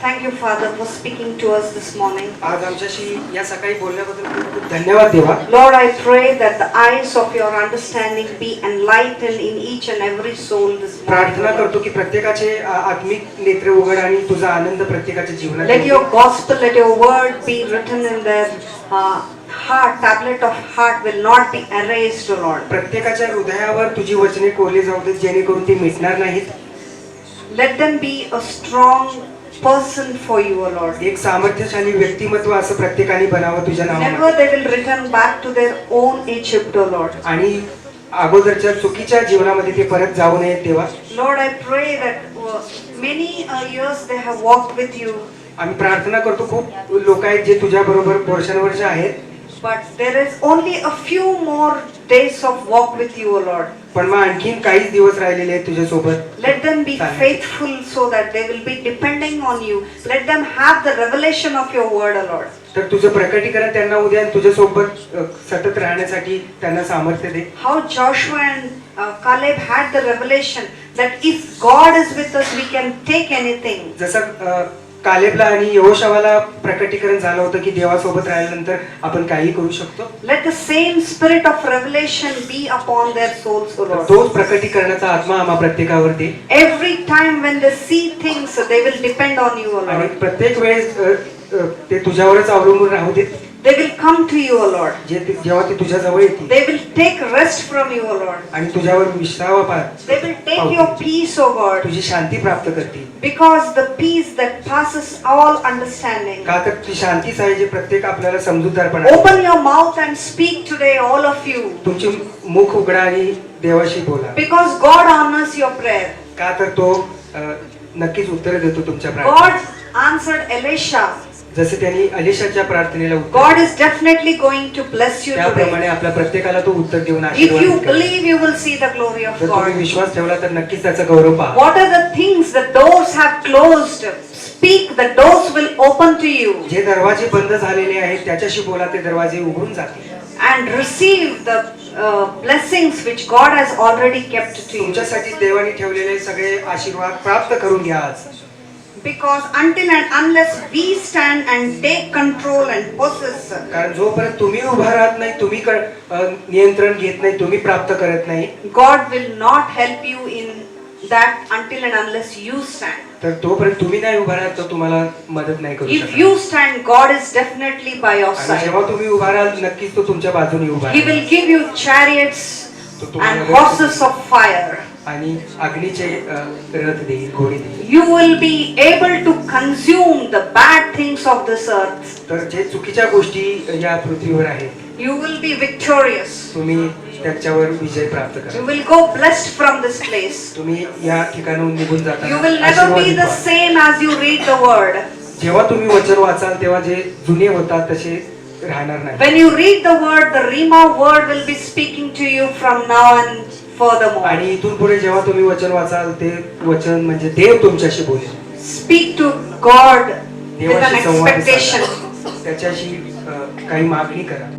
Thank you, Father, for speaking to us this morning. आज आमच्याशी या सकाळी बोलण्याबद्दल खूप खूप धन्यवाद देवा. Lord, I pray that the eyes of your understanding be enlightened in each and every soul this प्रार्थना morning. करतो की प्रत्येकाचे आत्मिक नेत्र उघड आणि तुझा आनंद प्रत्येकाच्या जीवनात Let येऊ your they. gospel, let your word be written in their heart, tablet of heart will not be erased, O Lord. प्रत्येकाच्या हृदयावर तुझी वचने कोरली जाऊ देत, जेणेकरून ती मिटणार नाहीत. Let them be a strong person for you, O Lord. एक सामर्थ्यशाली व्यक्तिमत्व असं प्रत्येकाने बनावं तुझ्या Never नावामध्ये. they will return back to their own Egypt, O Lord. आणि अगोदरच्या चुकीच्या जीवनामध्ये ते परत जाऊ नये तेव्हा Lord, I pray that many years they have walked with you, आम्ही प्रार्थना करतो. खूप लोक आहेत जे तुझ्या बरोबर वर्षानुवर्ष आहेत, but there is only a few more days of walk with you, O Lord. पण मग आणखीन काहीच दिवस राहिलेले आहेत तुझ्यासोबत. Let them be faithful so that they will be depending on you. Let them have the revelation of your word, O Lord. तर तुझं प्रकटीकरण त्यांना उद्या तुझ्यासोबत सतत राहण्यासाठी त्यांना सामर्थ्य दे. How Joshua and Caleb had the revelation that if God is with us, we can take anything. जसं कालेबला आणि यहोशावाला प्रकटीकरण झालं होतं की देवासोबत राहिल्यानंतर आपण काही करू शकतो. Let the same spirit of revelation be upon their souls, O Lord. तोच प्रकटीकरणाचा आत्मा आम्हा प्रत्येकावर दे. Every time when they see things, they will depend on you, O आणि Lord. प्रत्येक वेळेस ते तुझ्यावरच अवलंबून राहू दे. They will come to you, O Lord. जेव्हा ते तुझ्या जवळ येतील They will take rest from you, O Lord. आणि तुझ्यावर विश्रावा They will take your peace, O God. तुझी शांती प्राप्त करतील. Because the peace that passes all understanding. का तर ती शांतीच आहे जे प्रत्येक आपल्याला समजूतदारपणा. Open your mouth and speak today, all of you. तुमची मुख उघडा आणि देवाशी बोला. Because God honors your prayer. का तर तो नक्कीच उत्तर देतो तुमच्या प्रार्थनेला. God answered Elisha. जसे त्यांनी अलिशाच्या प्रार्थनेला उत्तर God is definitely going to bless you त्याप्रमाणे today. आपल्या प्रत्येकाला तो उत्तर देऊन If आशीर्वाद you करेल. believe, you will see the glory of जर तुम्ही God. विश्वास ठेवला तर नक्कीच त्याचा गौरव पहा. What are the things the doors have closed? Speak, the doors will open to you. जे दरवाजे बंद झालेले आहेत त्याच्याशी बोला, ते दरवाजे उघडून जातील. And receive the blessings which God has already kept to you. तुमच्यासाठी देवाने ठेवलेले सगळे आशीर्वाद प्राप्त करून घ्या आज. Because until and unless we stand and take control and possess, कारण जोपर्यंत तुम्ही उभा राहत नाही, तुम्ही नियंत्रण घेत नाही, तुम्ही प्राप्त करत नाही, God will not help you in that until and unless you stand. तर तोपर्यंत तुम्ही नाही उभा राहत तर तुम्हाला मदत नाही करू If शकत. you stand, God is definitely by your आणि side. जेव्हा तुम्ही उभा राहाल नक्कीच तो तुमच्या बाजूने उभा He राहील. will give you chariots तो तुम्हाला and horses of fire. आणि अग्नीचे रथ देईल, घोडे देईल. You will be able to consume the bad things of this earth. तर जे चुकीच्या गोष्टी या पृथ्वीवर आहेत You will be victorious. तुम्ही त्याच्यावर विजय प्राप्त You करा. will go blessed from this place. तुम्ही या ठिकाणाहून निघून जाता You will never be the same as you read the word. जेव्हा तुम्ही वचन वाचाल तेव्हा जे जुने होतात तसे राहणार नाही. When you read the word, the Rima word will be speaking to you from now and furthermore. आणि इथून पुढे जेव्हा तुम्ही वचन वाचाल ते वचन म्हणजे देव तुमच्याशी बोलेल. Speak to God with an देवाशी संवाद expectation. साधा. त्याच्याशी काही मागणी करा.